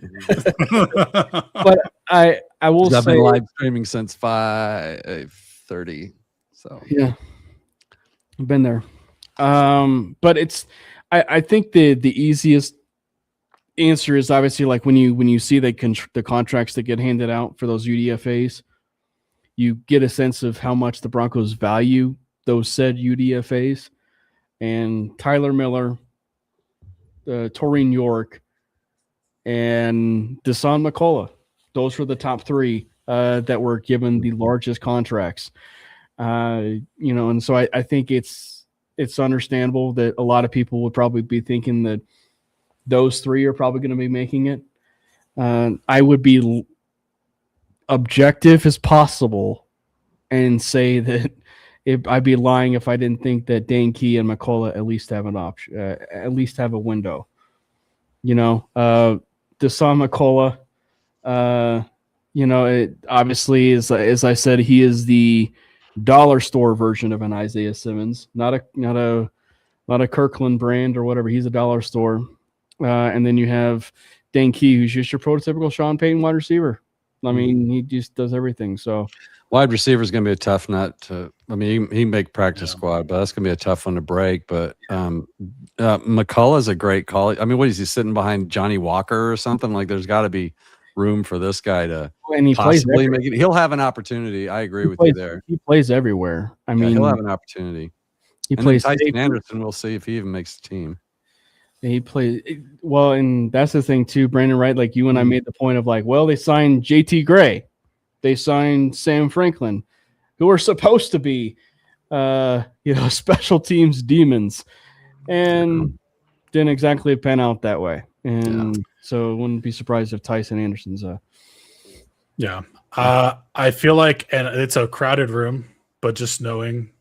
But I will I've say, been live streaming since 5:30. So yeah, I've been there. But it's I think the easiest answer is obviously like when you see the contracts that get handed out for those UDFAs, you get a sense of how much the Broncos value those said UDFAs. And Tyler Miller, Taurine York, and Deshaun McCullough. Those were the top three that were given the largest contracts. And so I think it's understandable that a lot of people would probably be thinking that those three are probably going to be making it. I would be objective as possible and say that I'd be lying if I didn't think that Dane Key and McCullough at least have an option, at least have a window. Deshaun McCullough, it obviously is, as I said, he is the dollar store version of an Isaiah Simmons, not a Kirkland brand or whatever. He's a dollar store. And then you have Dane Key, who's just your prototypical Sean Payton wide receiver. I mean, he just does everything. So wide receiver is going to be a tough nut to. I mean, he can make practice squad, but that's going to be a tough one to break. But McCullough is a great call. I mean, what is he sitting behind Johnny Walker or something? Like, there's got to be room for this guy to possibly make it. He'll have an opportunity. I agree with you there. He plays everywhere. I mean, he'll have an opportunity. He plays Tyson Anderson. We'll see if he even makes the team. He plays well, and that's the thing too, Brandon. Right? Like you and I made the point of like, well, they signed JT Gray, they signed Sam Franklin, who are supposed to be, special teams demons, and didn't exactly pan out that way. And so, I wouldn't be surprised if Tyson Anderson's I feel like, and it's a crowded room, but just knowing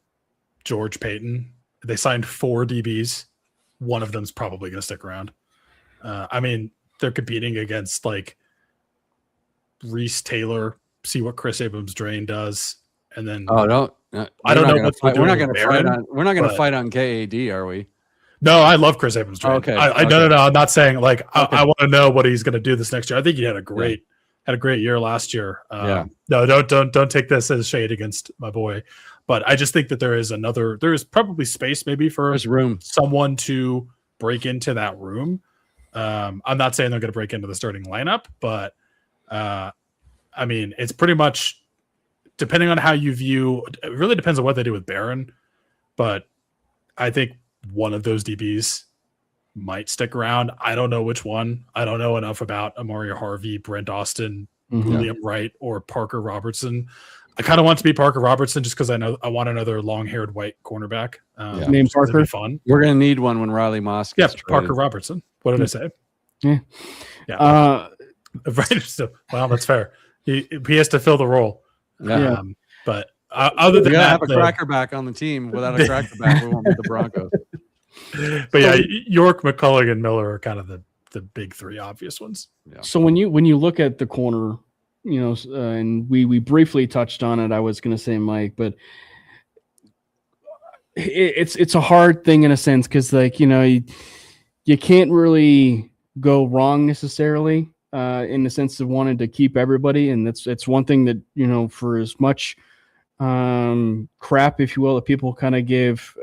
George Payton, they signed 4 DBs. One of them's probably going to stick around. I mean, they're competing against like Reese Taylor. See what Chris Abrams-Drain does, and then I don't know. We're not going to fight on KAD, are we? No, I love Chris Abrams-Drain. Okay. No. I'm not saying like I want to know what he's going to do this next year. I think he had a great year last year. No, don't take this as shade against my boy, But I just think that there is probably space maybe for There's room. someone to break into that room. I'm not saying they're going to break into the starting lineup, but I mean, it's pretty much depending on how you view. It really depends on what they do with Barron, but I think one of those DBs might stick around. I don't know which one. I don't know enough about Amari Harvey, Brent Austin, William Wright, or Parker Robertson. I kind of want to be Parker Robertson just because I want another long-haired white cornerback. Name Parker. Fun. We're gonna need one when Riley Moss gets traded. Parker Robertson. What did I say? Yeah. Right. So, well, that's fair. He has to fill the role. Yeah. But other than we gotta that, have a cracker back on the team. Without a cracker back, we won't be the Broncos. But yeah, York, McCullough, and Miller are kind of the big three obvious ones. Yeah. So when you look at the corner, and we briefly touched on it, I was going to say Mike, but it's a hard thing in a sense because you can't really go wrong necessarily in the sense of wanting to keep everybody, and it's one thing that for as much crap, if you will, that people kind of give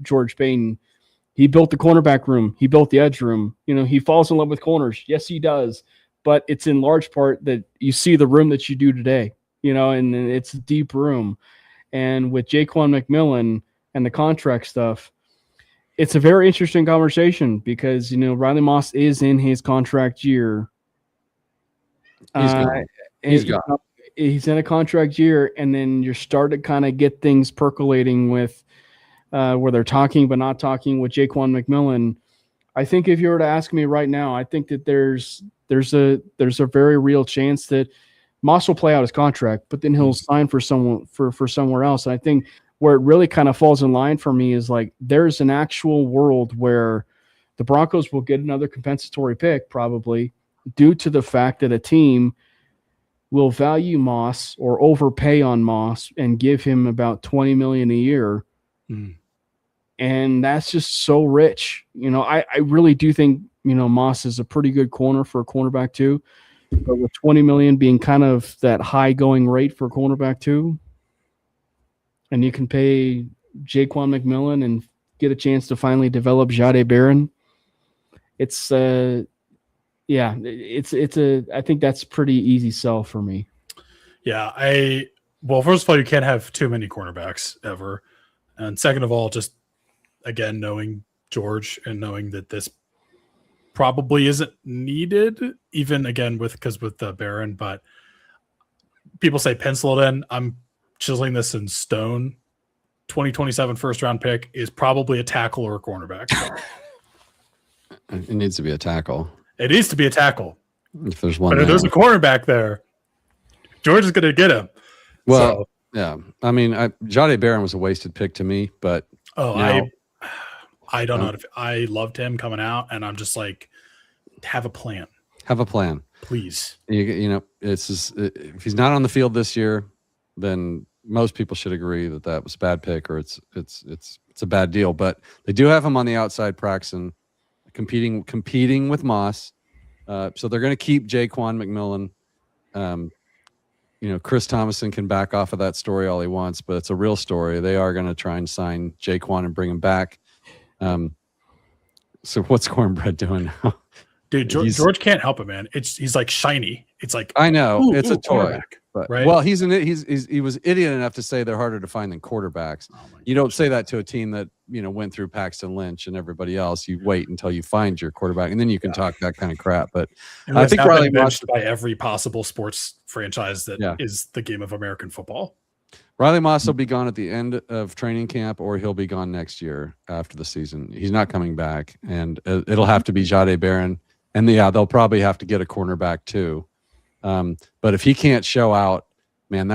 George Payton. He built the cornerback room. He built the edge room. He falls in love with corners. Yes, he does. But it's in large part that you see the room that you do today, and it's a deep room. And with Jaquan McMillan and the contract stuff, it's a very interesting conversation because, Riley Moss is in his contract year. He's gone. He's gone. He's in a contract year, and then you're starting to kind of get things percolating with where they're talking but not talking with Jaquan McMillan. I think if you were to ask me right now, I think that there's a very real chance that Moss will play out his contract, but then he'll sign for somewhere else. And I think where it really kind of falls in line for me is there's an actual world where the Broncos will get another compensatory pick probably due to the fact that a team will value Moss or overpay on Moss and give him about $20 million a year. And that's just so rich. I really do think, Moss is a pretty good corner for a cornerback too. But with $20 million being kind of that high going rate for a cornerback too, and you can pay Jaquan McMillan and get a chance to finally develop Jahdae Barron, it's I think that's pretty easy sell for me. Yeah, well, first of all, you can't have too many cornerbacks ever. And second of all, just again, knowing George and knowing that this probably isn't needed, even again with the Barron, but people say pencil it in. I'm chiseling this in stone. 2027 first round pick is probably a tackle or a cornerback. It needs to be a tackle. It needs to be a tackle. If there's one, but if there's a cornerback there, George is going to get him. Well, yeah. I mean, Jahdae Barron was a wasted pick to me, but I don't know. I loved him coming out, and I'm just like, have a plan. Have a plan, please. It's just, if he's not on the field this year, then most people should agree that was a bad pick or it's a bad deal. But they do have him on the outside practicing, competing with Moss. So they're going to keep Jaquan McMillan. Chris Thomason can back off of that story all he wants, but it's a real story. They are going to try and sign Jaquan and bring him back. So what's Cornbread doing now? Dude, George can't help it, man. He's like shiny. It's like, I know it's a toy, but right? Well, he was idiot enough to say they're harder to find than quarterbacks. You don't say that to a team that went through Paxton Lynch and everybody else. You wait until you find your quarterback, and then you can talk that kind of crap. But I think Riley Moss by every possible sports franchise that is the game of American football. Riley Moss will be gone at the end of training camp, or he'll be gone next year after the season. He's not coming back, and it'll have to be Jahdae Barron. And they'll probably have to get a cornerback too. But if he can't show out, man,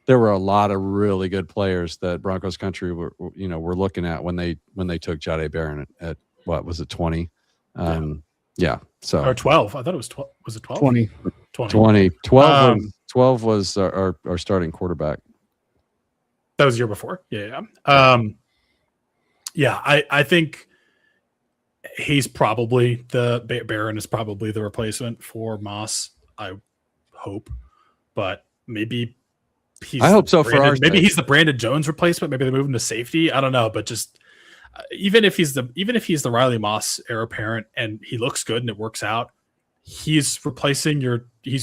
there were a lot of really good players that Broncos country were looking at when they took Jahdae Barron at what was it, 20? So or 12. I thought it was 12. Was it 12? 20. 12 was our starting quarterback. That was the year before. Yeah. I think he's probably Barron is probably the replacement for Moss. I hope, but maybe he's I hope so for our maybe sake. he's the Brandon Jones replacement. Maybe they move him to safety. I don't know, but just even if he's the Riley Moss heir apparent and he looks good and it works out, he's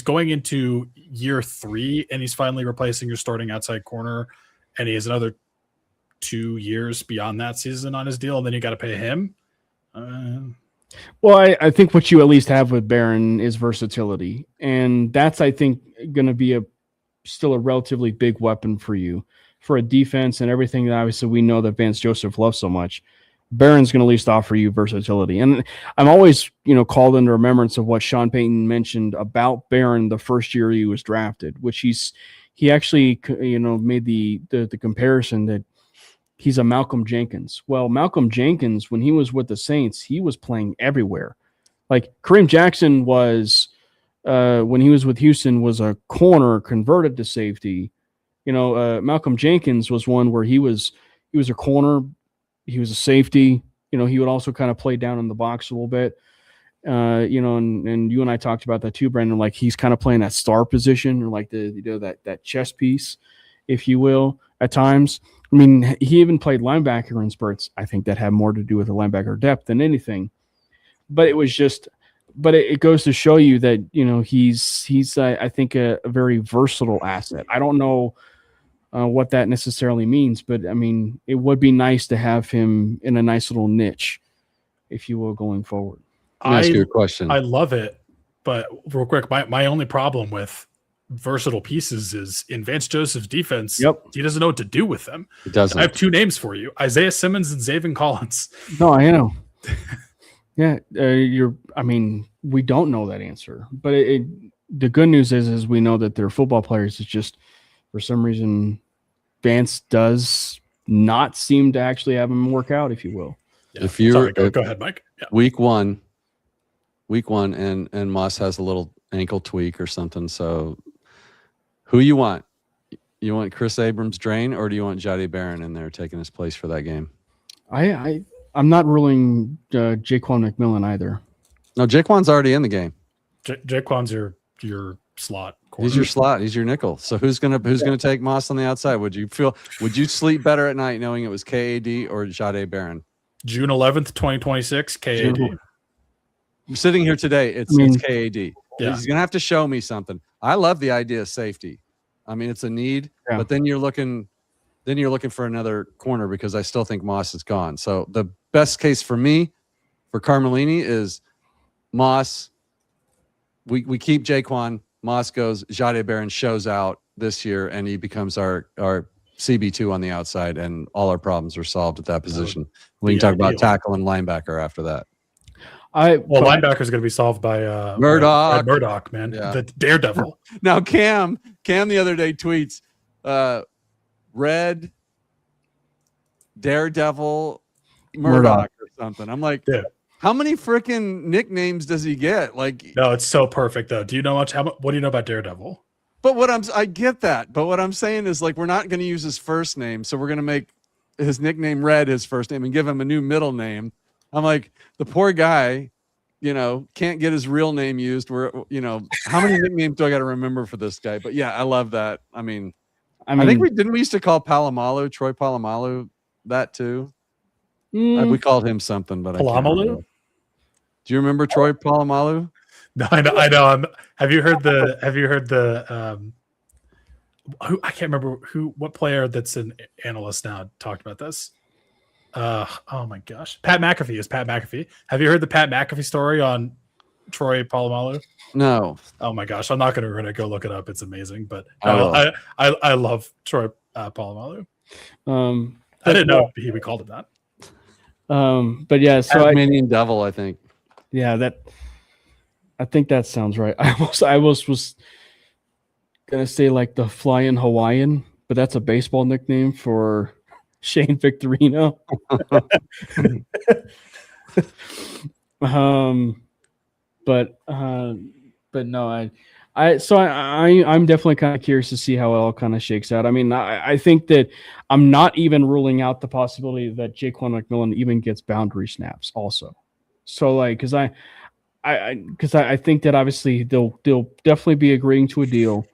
going into year 3 and he's finally replacing your starting outside corner, and he has another 2 years beyond that season on his deal, and then you got to pay him. Well, I think what you at least have with Barron is versatility, and that's, I think, going to be still a relatively big weapon for you for a defense and everything that obviously we know that Vance Joseph loves so much. Barron's going to at least offer you versatility. And I'm always, called into remembrance of what Sean Payton mentioned about Barron the first year he was drafted, which he actually, made the comparison that he's a Malcolm Jenkins. Well, Malcolm Jenkins, when he was with the Saints, he was playing everywhere. Like Kareem Jackson was, when he was with Houston, was a corner converted to safety. Malcolm Jenkins was one where he was a corner, he was a safety. He would also kind of play down in the box a little bit. And you and I talked about that too, Brandon. Like he's kind of playing that star position, or like that chess piece, if you will, at times. I mean, he even played linebacker in spurts. I think that had more to do with the linebacker depth than anything. But it was just, it goes to show you that he's I think a very versatile asset. I don't know what that necessarily means, but I mean, it would be nice to have him in a nice little niche, if you will, going forward. Let me ask you a question. I love it, but real quick, my only problem with versatile pieces is in Vance Joseph's defense. Yep. He doesn't know what to do with them. He doesn't. I have 2 names for you: Isaiah Simmons and Zaven Collins. No, I know. Yeah, we don't know that answer, but the good news is we know that they're football players. It's just for some reason Vance does not seem to actually have them work out, if you will. Yeah. If you go ahead, Mike. Yeah. week one, and Moss has a little ankle tweak or something. So, who you want? You want Chris Abrams drain, or do you want Jahdae Barron in there taking his place for that game? I'm not ruling Jaquan McMillan either. No, Jaquan's already in the game. Jaquan's your slot corner. He's your slot. He's your nickel. So who's gonna take Moss on the outside? Would you sleep better at night knowing it was KAD or Jahdae Barron? June 11th, 2026, KAD. I'm sitting here today. It's KAD. Yeah. He's gonna have to show me something. I love the idea of safety. I mean, it's a need, but then you're looking for another corner because I still think Moss is gone. So the best case for me, for Carmelini, is Moss. We keep Jaquan. Moss goes. Jahdae Barron shows out this year, and he becomes our CB2 on the outside, and all our problems are solved at that position. We can talk about tackle and linebacker after that. Linebacker is going to be solved by Murdoch. Murdoch, man, the Daredevil. Now Cam the other day tweets, Red Daredevil Murdoch or something. I'm like, how many freaking nicknames does he get? Like, no, it's so perfect though. Do you know what do you know about Daredevil? But I get that. But what I'm saying is, like, we're not going to use his first name, so we're going to make his nickname Red his first name and give him a new middle name. I'm like, the poor guy, can't get his real name used. How many nicknames do I got to remember for this guy? But yeah, I love that. I think we used to call Troy Polamalu that too. We called him something, but Polamalu? Do you remember Troy Polamalu? No, I know. Have you heard the I can't remember what player that's an analyst now talked about this. Oh my gosh. Pat McAfee. Have you heard the Pat McAfee story on Troy Polamalu? No. Oh my gosh. I'm not going to go look it up. It's amazing, but I love Troy Polamalu. I didn't know we called it that. But yeah, so Tasmanian Devil, I think. Yeah, I think that sounds right. I was gonna say like the Flying Hawaiian, but that's a baseball nickname for Shane Victorino. But no, I'm definitely kind of curious to see how it all kind of shakes out. I mean, I think that I'm not even ruling out the possibility that Jaquan McMillan even gets boundary snaps also. So like, because I think that obviously they'll definitely be agreeing to a deal.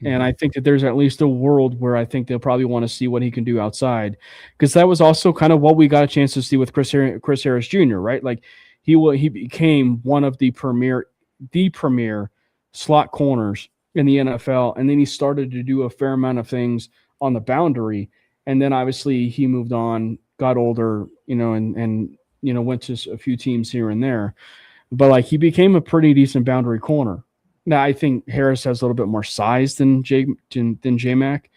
And I think that there's at least a world where I think they'll probably want to see what he can do outside, because that was also kind of what we got a chance to see with Chris Harris Jr. Right, like he became one of the premier slot corners in the NFL, and then he started to do a fair amount of things on the boundary, and then obviously he moved on, got older, and went to a few teams here and there, but like he became a pretty decent boundary corner. Now, I think Harris has a little bit more size than J-Mac,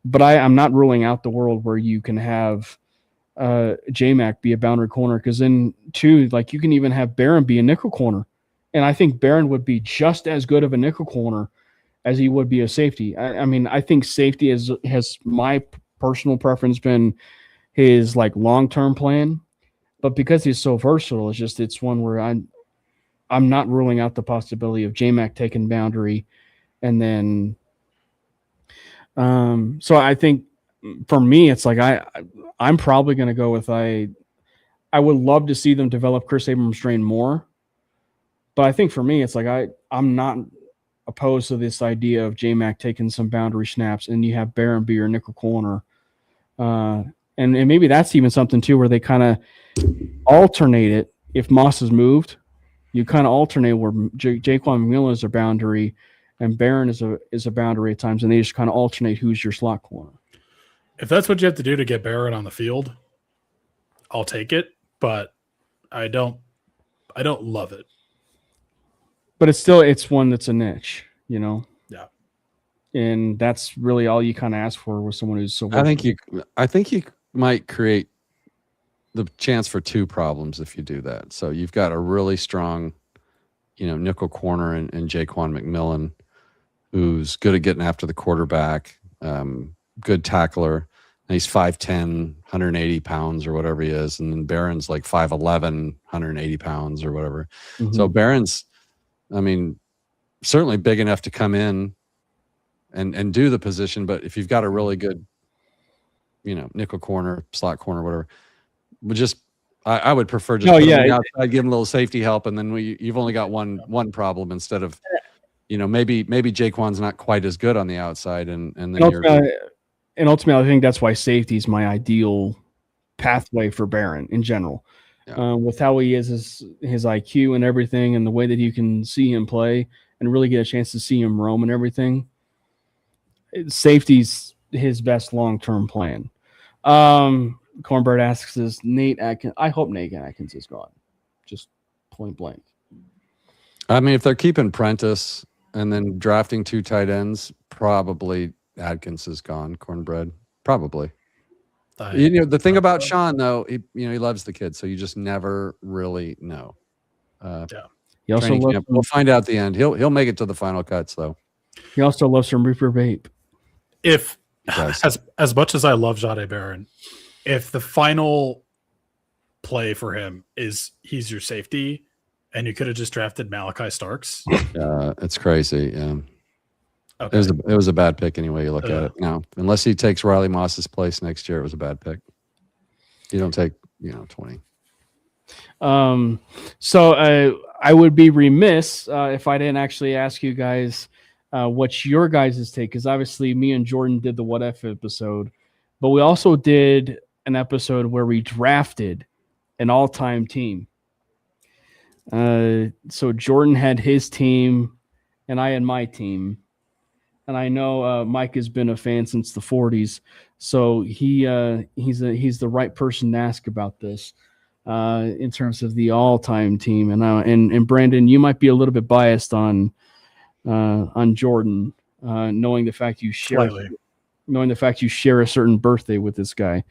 but I'm not ruling out the world where you can have J-Mac be a boundary corner, because then, too, like you can even have Barron be a nickel corner. And I think Barron would be just as good of a nickel corner as he would be a safety. I mean, I think safety has my personal preference been his like long-term plan, but because he's so versatile, it's one where I'm not ruling out the possibility of J-Mac taking boundary. And then, so I think for me, it's like, I'm probably going to go with, I would love to see them develop Chris Abrams-Drain more. But I think for me, it's like, I'm not opposed to this idea of J-Mac taking some boundary snaps and you have Barron be your nickel corner. And maybe that's even something too, where they kind of alternate it. If Moss has moved, you kind of alternate where Jaquan McMillan is a boundary and Barron is a boundary at times, and they just kind of alternate who's your slot corner. If that's what you have to do to get Barron on the field, I'll take it, but I don't love it. But it's one that's a niche, Yeah. And that's really all you kind of ask for with someone who's so. I think you might create the chance for two problems if you do that. So you've got a really strong, nickel corner in Jaquan McMillan, who's good at getting after the quarterback, good tackler. And he's 5'10", 180 pounds or whatever he is. And then Barron's like 5'11", 180 pounds or whatever. Mm-hmm. So Barron's, certainly big enough to come in and do the position. But if you've got a really good, nickel corner, slot corner, whatever, I would prefer just put him outside, give him a little safety help, and then you've only got one problem instead of, maybe Jaquan's not quite as good on the outside, and then ultimately, I think that's why safety is my ideal pathway for Barron in general. Yeah. With how he is, his IQ and everything, and the way that you can see him play and really get a chance to see him roam and everything, safety's his best long-term plan. Cornbird asks, "Is Nate Atkins?" I hope Nate Atkins is gone. Just point blank. If they're keeping Prentice and then drafting two tight ends, probably Atkins is gone. Cornbread, probably. The thing about Sean, though, he loves the kid, so you just never really know. He also we'll find out at the end. He'll make it to the final cuts, though. He also loves some Reaper Vape. If as much as I love Jahdae Barron, if the final play for him is he's your safety, and you could have just drafted Malachi Starks, it's crazy. Yeah. Okay. It was a bad pick anyway you look at it. No, unless he takes Riley Moss's place next year, it was a bad pick. You don't take 20. So I would be remiss if I didn't actually ask you guys what's your guys' take, because obviously me and Jordan did the What If episode, but we also did an episode where we drafted an all-time team. So Jordan had his team, and I had my team. And I know Mike has been a fan since the 40s, so he's the right person to ask about this in terms of the all-time team. And Brandon, you might be a little bit biased on Jordan, knowing the fact you share a certain birthday with this guy.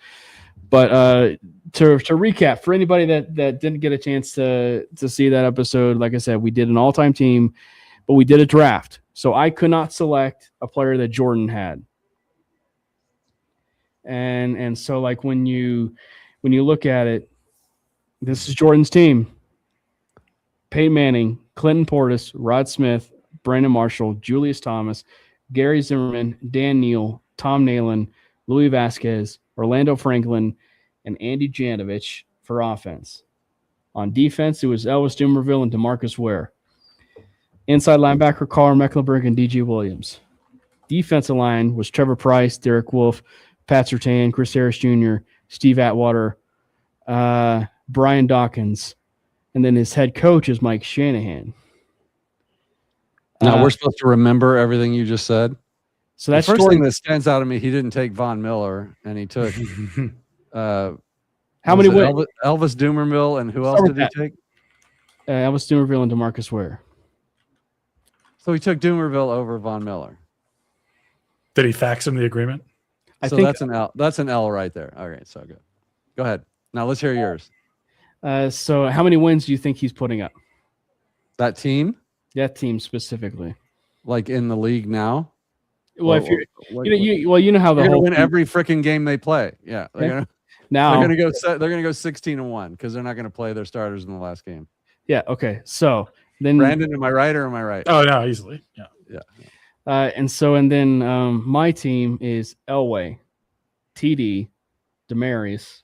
But to recap, for anybody that didn't get a chance to see that episode, like I said, we did an all-time team, but we did a draft. So I could not select a player that Jordan had. And so like when you look at it, this is Jordan's team. Peyton Manning, Clinton Portis, Rod Smith, Brandon Marshall, Julius Thomas, Gary Zimmerman, Dan Neal, Tom Nalen, Louis Vasquez, Orlando Franklin, and Andy Janovich for offense. On defense, it was Elvis Dumerville and DeMarcus Ware. Inside linebacker, Carl Mecklenburg and D.J. Williams. Defensive line was Trevor Price, Derek Wolfe, Pat Surtain, Chris Harris Jr., Steve Atwater, Brian Dawkins, and then his head coach is Mike Shanahan. Now we're supposed to remember everything you just said. So that's the first thing that stands out to me. He didn't take Von Miller, and he took how many Elvis Dumervil, and who else did he take? Elvis Dumervil and DeMarcus Ware. So he took Dumervil over Von Miller. Did he fax him the agreement? I So think that's an L. That's an L right there. All right, so good. Go ahead. Now let's hear yours. So how many wins do you think he's putting up? That team, That team specifically. like in the league now. Well, if you're, you know how the they're whole gonna win every freaking game they play. Yeah, they're now gonna go 16-1 because they're not gonna play their starters in the last game. Yeah. Okay. So then Brandon, am I right or am I right? Oh no, easily. Yeah. And then my team is Elway, TD, Demarius,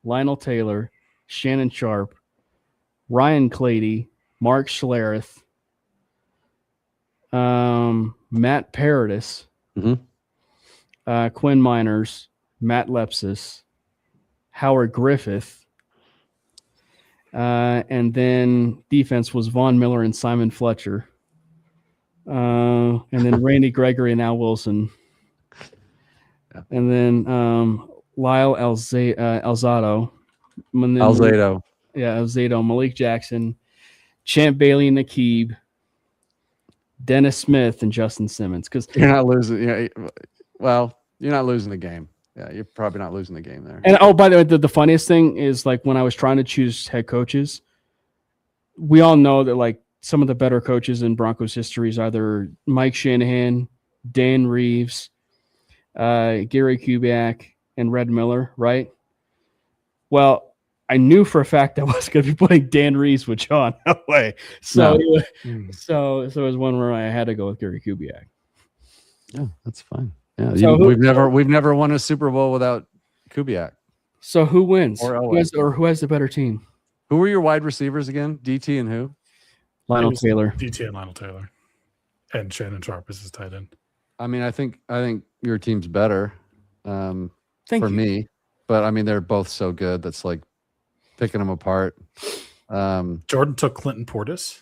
Lionel Taylor, Shannon Sharp, Ryan Clady, Mark Schlereth, Matt Paradis, Quinn Miners, Matt Lepsis, Howard Griffith, and then defense was Von Miller and Simon Fletcher. And then Randy Gregory and Al Wilson. And then Lyle Alzado. Alzado. Yeah, Alzado, Malik Jackson, Champ Bailey and Nakeeb, Dennis Smith, and Justin Simmons. Because you're not losing. Yeah, well, you're not losing the game. Yeah, you're probably not losing the game there. And by the way, the funniest thing is like when I was trying to choose head coaches, we all know that like some of the better coaches in Broncos history is either Mike Shanahan, Dan Reeves, Gary Kubiak, and Red Miller, right? Well, I knew for a fact I was going to be putting Dan Reeves with John Elway. So it was one where I had to go with Gary Kubiak. Yeah, that's fine. Yeah, So we've never won a Super Bowl without Kubiak. So who wins? Or Who has the better team? Who were your wide receivers again? DT and who? Lionel Taylor. DT and Lionel Taylor. And Shannon Sharp is his tight end. I mean, I think your team's better Thank for you. me. But I mean, they're both so good. That's like picking them apart. Jordan took Clinton Portis.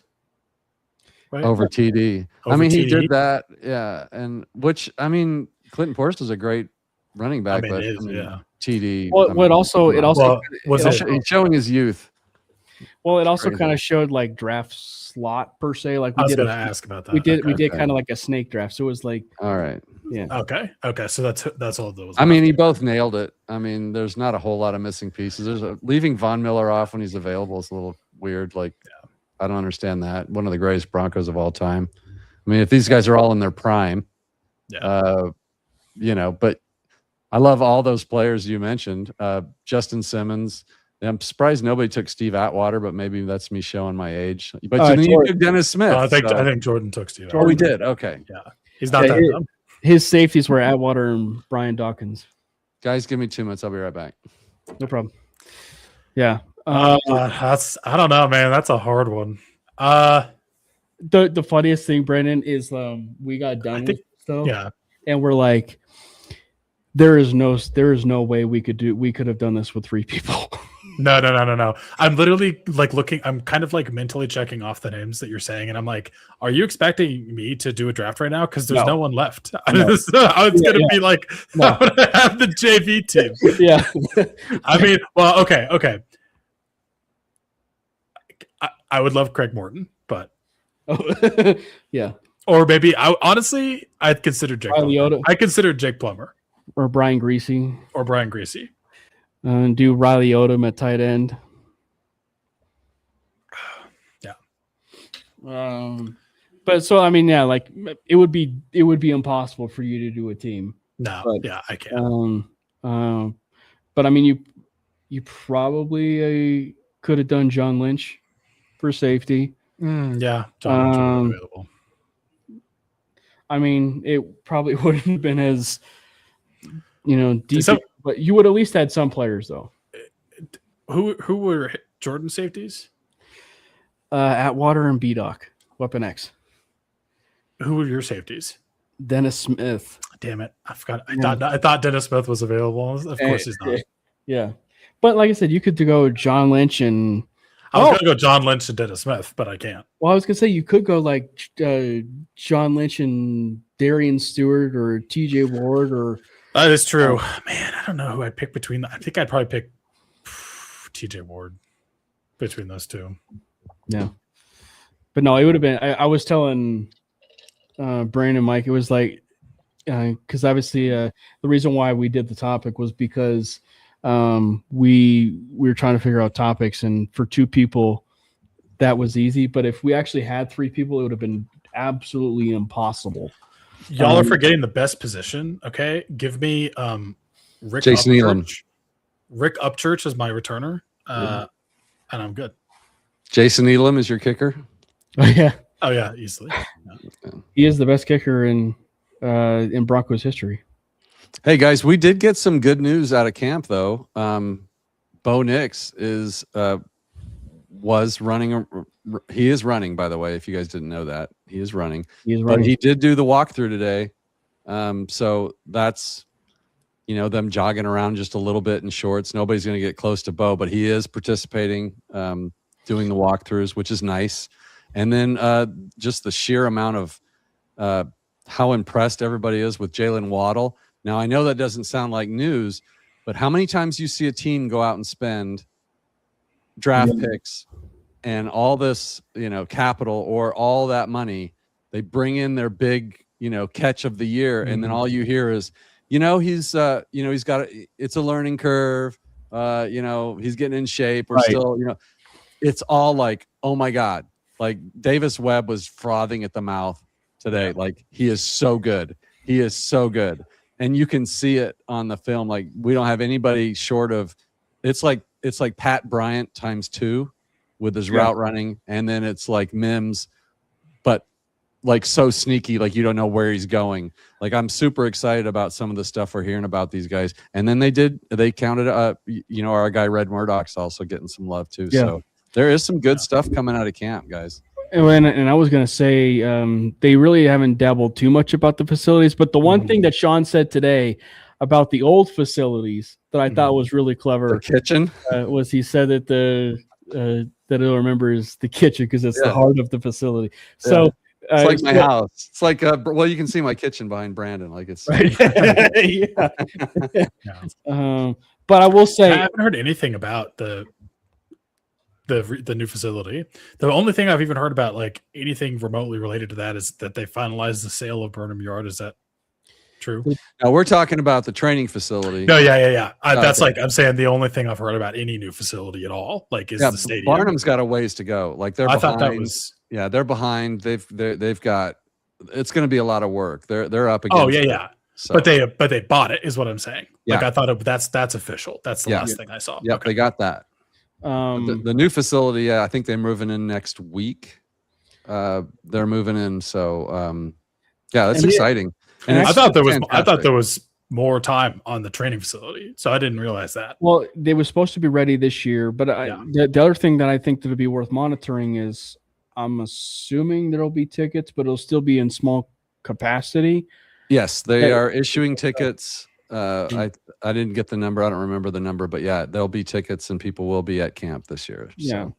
Right? Over TD. Over I mean, he TD? did that. Yeah. And which, I mean, Clinton Portis is a great running back. it is, yeah. TD. Well, he's showing his youth. Well, it also Crazy. kind of showed like draft slot per se. Like I was going to ask about that. We did Okay. kind of like a snake draft. So it was like, All right. yeah. Okay. So that's all those. I mean, he both nailed it. I mean, there's not a whole lot of missing pieces. Leaving Von Miller off when he's available is a little weird. Like, I don't understand that. One of the greatest Broncos of all time. I mean, if these guys are all in their prime, but I love all those players you mentioned. Justin Simmons. I'm surprised nobody took Steve Atwater, but maybe that's me showing my age. But then you took Dennis Smith. I think Jordan took Steve. Oh, we did. Okay. Yeah, he's not that dumb. His safeties were Atwater and Brian Dawkins. Guys, give me 2 minutes. I'll be right back. No problem. Yeah. I don't know, man. That's a hard one. The funniest thing, Brandon, is we got done with stuff. Yeah. And we're like, there is no way we could have done this with 3 people. No. I'm literally like looking. I'm kind of like mentally checking off the names that you're saying, and I'm like, are you expecting me to do a draft right now? Because there's no one left. No. I was gonna be like, I'm gonna have the JV team. Yeah. I mean, well, okay. I would love Craig Morton, but yeah. Or maybe I'd consider Jake Plummer. I consider Jake Plummer or Brian Greasy or Brian Greasy. And do Riley Odom at tight end. Yeah. But so I mean, yeah, like it would be impossible for you to do a team. No, but, yeah, I can't. But I mean, you probably could have done John Lynch for safety. Yeah, John Lynch would be available. I mean, it probably wouldn't have been as deep, but you would at least had some players though. Who were Jordan safeties? Atwater and B-Doc, Weapon X. Who were your safeties? Dennis Smith. Damn it! I forgot. I thought Dennis Smith was available. Of course he's not. Yeah, but like I said, you could go John Lynch and I was gonna go John Lynch and Dennis Smith, but I can't. Well, I was gonna say you could go like John Lynch and Darian Stewart or T.J. Ward or. That is true, man. I don't know who I'd pick between. I think I'd probably pick T.J. Ward between those two. Yeah, but no, it would have been. I was telling Brandon, Mike, it was like because obviously the reason why we did the topic was because we were trying to figure out topics, and for two people that was easy, but if we actually had three people, it would have been absolutely impossible. Y'all are forgetting the best position. Okay, give me Rick Jason Elam. Rick Upchurch is my returner, and I'm good. Jason Elam is your kicker. Oh yeah, easily. Yeah. He is the best kicker in Broncos history. Hey guys, we did get some good news out of camp though. Bo Nix was running. He is running, by the way. If you guys didn't know that, he is running. But he did do the walkthrough today. So that's them jogging around just a little bit in shorts. Nobody's going to get close to Bo, but he is participating, doing the walkthroughs, which is nice. And then just the sheer amount of how impressed everybody is with Jalen Waddle. Now, I know that doesn't sound like news, but how many times you see a team go out and spend draft picks and all this, capital or all that money, they bring in their big, catch of the year. And then all you hear is, he's got, it's a learning curve. He's getting in shape or still, it's all like, oh my God, like Davis Webb was frothing at the mouth today. Yeah. Like he is so good. He is so good. And you can see it on the film. Like we don't have anybody short of, it's like Pat Bryant times 2 with his route running. And then it's like Mims, but like so sneaky, like you don't know where he's going. Like I'm super excited about some of the stuff we're hearing about these guys. And then they counted up, our guy Red Murdoch's also getting some love too. Yeah. So there is some good stuff coming out of camp, guys. And I was going to say they really haven't dabbled too much about the facilities. But the one thing that Sean said today about the old facilities that I thought was really clever. The kitchen? Was he said that that he'll remember is the kitchen because it's the heart of the facility. So it's like my house. It's like, you can see my kitchen behind Brandon. Like it's right. But I will say, I haven't heard anything about the new facility. The only thing I've even heard about, like anything remotely related to that, is that they finalized the sale of Burnham Yard. Is that true? Now we're talking about the training facility. No, yeah. That's like I'm saying the only thing I've heard about any new facility at all, like, is the stadium. Barnum's got a ways to go. Like they're behind. Thought that was they're behind. They've got. It's going to be a lot of work. They're up against. Oh yeah. So. But they bought it, is what I'm saying. Yeah. Like I thought that's official. That's the last thing I saw. Yep, they got that. The new facility, I think they're moving in next week. They're moving in, so that's exciting. And I thought there was more time on the training facility, so I didn't realize that. Well, they were supposed to be ready this year, but the other thing that I think that would be worth monitoring is I'm assuming there'll be tickets, but it'll still be in small capacity. Yes, they are issuing tickets. I didn't get the number. I don't remember the number, but there'll be tickets and people will be at camp this year. So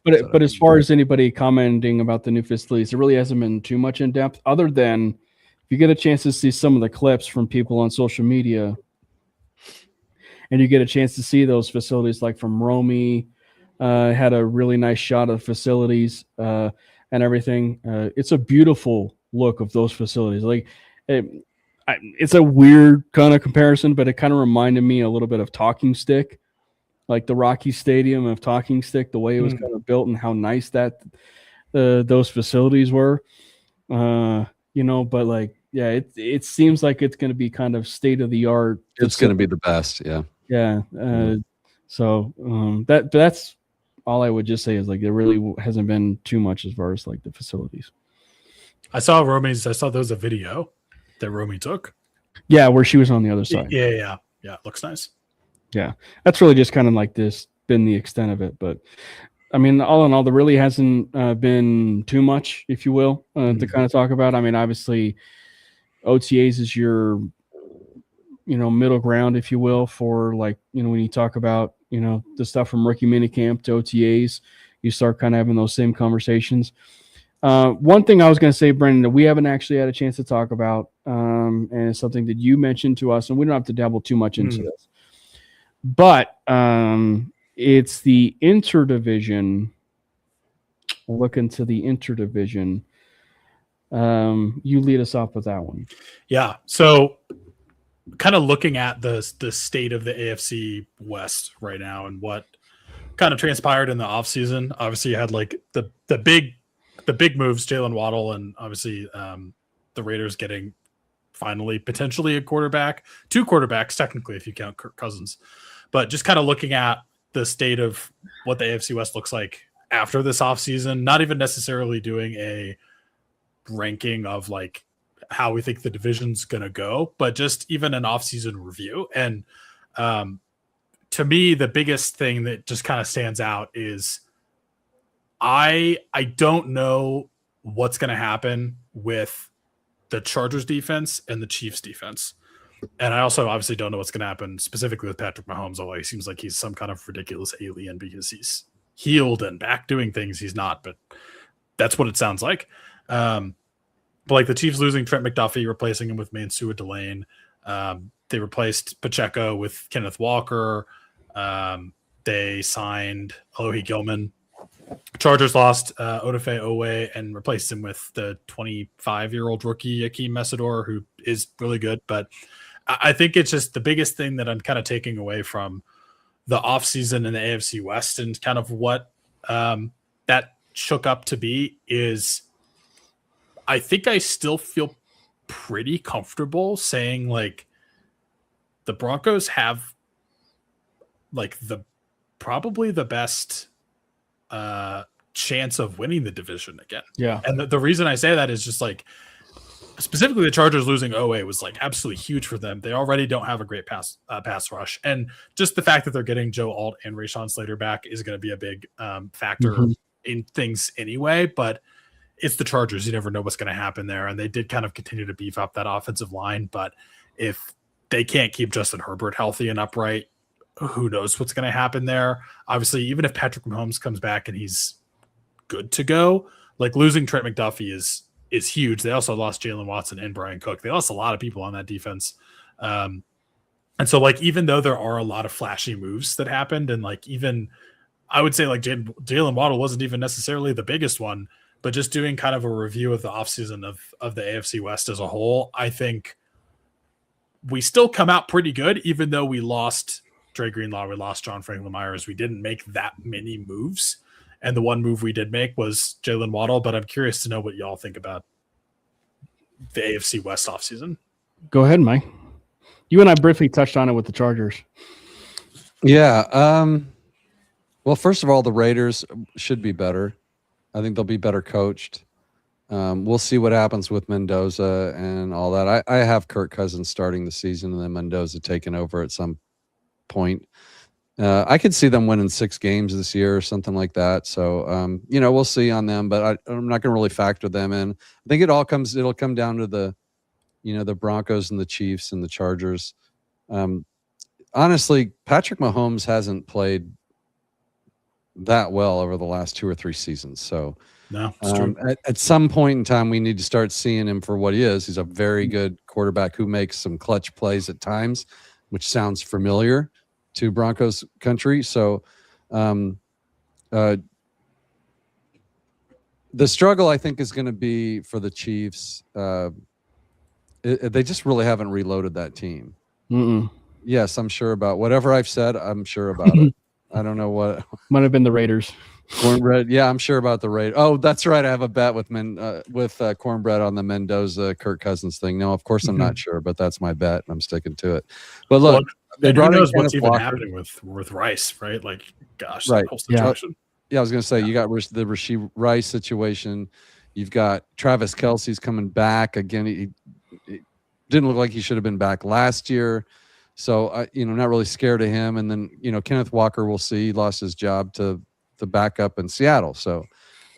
but as far as anybody commenting about the new facilities, it really hasn't been too much in depth, other than if you get a chance to see some of the clips from people on social media and you get a chance to see those facilities, like from Romy, had a really nice shot of facilities and everything. It's a beautiful look of those facilities. Like it's a weird kind of comparison, but it kind of reminded me a little bit of Talking Stick, like the Rocky Stadium of Talking Stick, the way it was kind of built and how nice that those facilities were. But like, it seems like it's going to be kind of state of the art. It's going to be the best. Yeah. So that's all I would just say is like there really hasn't been too much as far as like the facilities. I saw there was a video that Romy took. Yeah, where she was on the other side. Yeah. It looks nice. Yeah, that's really just kind of like been the extent of it. But I mean, all in all, there really hasn't been too much, if you will, to kind of talk about. I mean, obviously, OTAs is your, middle ground, if you will, for like, when you talk about, the stuff from rookie minicamp to OTAs, you start kind of having those same conversations. One thing I was going to say, Brendan, that we haven't actually had a chance to talk about, and it's something that you mentioned to us, and we don't have to dabble too much into this, but it's the interdivision. Look into the interdivision. You lead us off with that one. Yeah. So kind of looking at the state of the AFC West right now and what kind of transpired in the offseason. Obviously, you had like the big moves, Jalen Waddle, and obviously the Raiders getting finally potentially a quarterback, 2 quarterbacks technically if you count Kirk Cousins. But just kind of looking at the state of what the AFC West looks like after this offseason, not even necessarily doing a ranking of like how we think the division's going to go, but just even an offseason review. And to me, the biggest thing that just kind of stands out is I don't know what's going to happen with the Chargers defense and the Chiefs defense. And I also obviously don't know what's going to happen specifically with Patrick Mahomes, although he seems like he's some kind of ridiculous alien because he's healed and back doing things he's not, but that's what it sounds like. But like the Chiefs losing Trent McDuffie, replacing him with Mansour Delane. They replaced Pacheco with Kenneth Walker. They signed Alohi Gilman. Chargers lost Odafe Owe and replaced him with the 25-year-old rookie Akeem Mesidor, who is really good. But I think it's just the biggest thing that I'm kind of taking away from the offseason in the AFC West and kind of what that shook up to be is I think I still feel pretty comfortable saying like the Broncos have like probably the best chance of winning the division again. Yeah. And the reason I say that is just like specifically the Chargers losing Owe was like absolutely huge for them. They already don't have a great pass rush. And just the fact that they're getting Joe Alt and Rashawn Slater back is going to be a big factor in things anyway, but it's the Chargers. You never know what's going to happen there. And they did kind of continue to beef up that offensive line. But if they can't keep Justin Herbert healthy and upright, who knows what's going to happen there. Obviously, even if Patrick Mahomes comes back and he's good to go, like losing Trent McDuffie is huge. They also lost Jalen Watson and Brian Cook. They lost a lot of people on that defense. And so like, even though there are a lot of flashy moves that happened, and like, even I would say like Jalen Waddle wasn't even necessarily the biggest one, but just doing kind of a review of the offseason of the AFC West as a whole, I think we still come out pretty good, even though we lost Dre Greenlaw, we lost John Franklin Myers. We didn't make that many moves. And the one move we did make was Jalen Waddle, but I'm curious to know what y'all think about the AFC West offseason. Go ahead, Mike. You and I briefly touched on it with the Chargers. Yeah. Well, first of all, the Raiders should be better. I think they'll be better coached. We'll see what happens with Mendoza and all that. I have Kirk Cousins starting the season and then Mendoza taking over at some point. I could see them winning 6 games this year or something like that. So, we'll see on them, but I'm not going to really factor them in. I think it'll come down to the Broncos and the Chiefs and the Chargers. Honestly, Patrick Mahomes hasn't played that well over the last 2 or 3 seasons. So no, it's true. At some point in time, we need to start seeing him for what he is. He's a very good quarterback who makes some clutch plays at times, which sounds familiar to Broncos country. So the struggle, I think, is going to be for the Chiefs. They just really haven't reloaded that team. Yes, I'm sure about whatever I've said. I'm sure about it. I don't know what. Might have been the Raiders. Cornbread. Yeah, I'm sure about the Raiders. Oh, that's right. I have a bet with Cornbread on the Mendoza Kirk Cousins thing. No, of course I'm not sure, but that's my bet. And I'm sticking to it. But look, who knows what's even happening with Rice, right? Like, gosh, right. That whole situation. Yeah, I was going to say you got the Rashee Rice situation. You've got Travis Kelce's coming back again. He didn't look like he should have been back last year. So, not really scared of him. And then, Kenneth Walker, we'll see. He lost his job to the backup in Seattle. So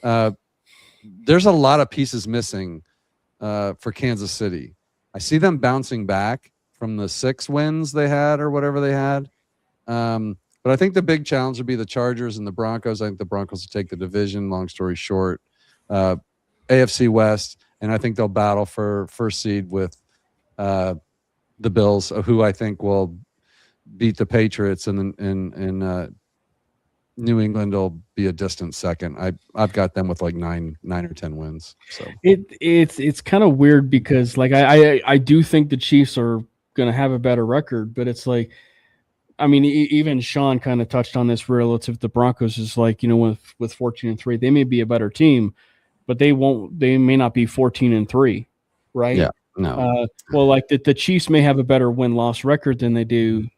there's a lot of pieces missing for Kansas City. I see them bouncing back from the 6 wins they had or whatever they had. But I think the big challenge would be the Chargers and the Broncos. I think the Broncos will take the division, long story short. AFC West, and I think they'll battle for first seed with the Bills, who I think will beat the Patriots, and New England will be a distant second. I've got them with like 9 or 10 wins. So it's kind of weird because like I do think the Chiefs are going to have a better record, but it's like, I mean, even Sean kind of touched on this relative to the Broncos. Is like, with 14-3, they may be a better team, but they may not be 14-3, right? Yeah, no. Well, like the Chiefs may have a better win-loss record than they do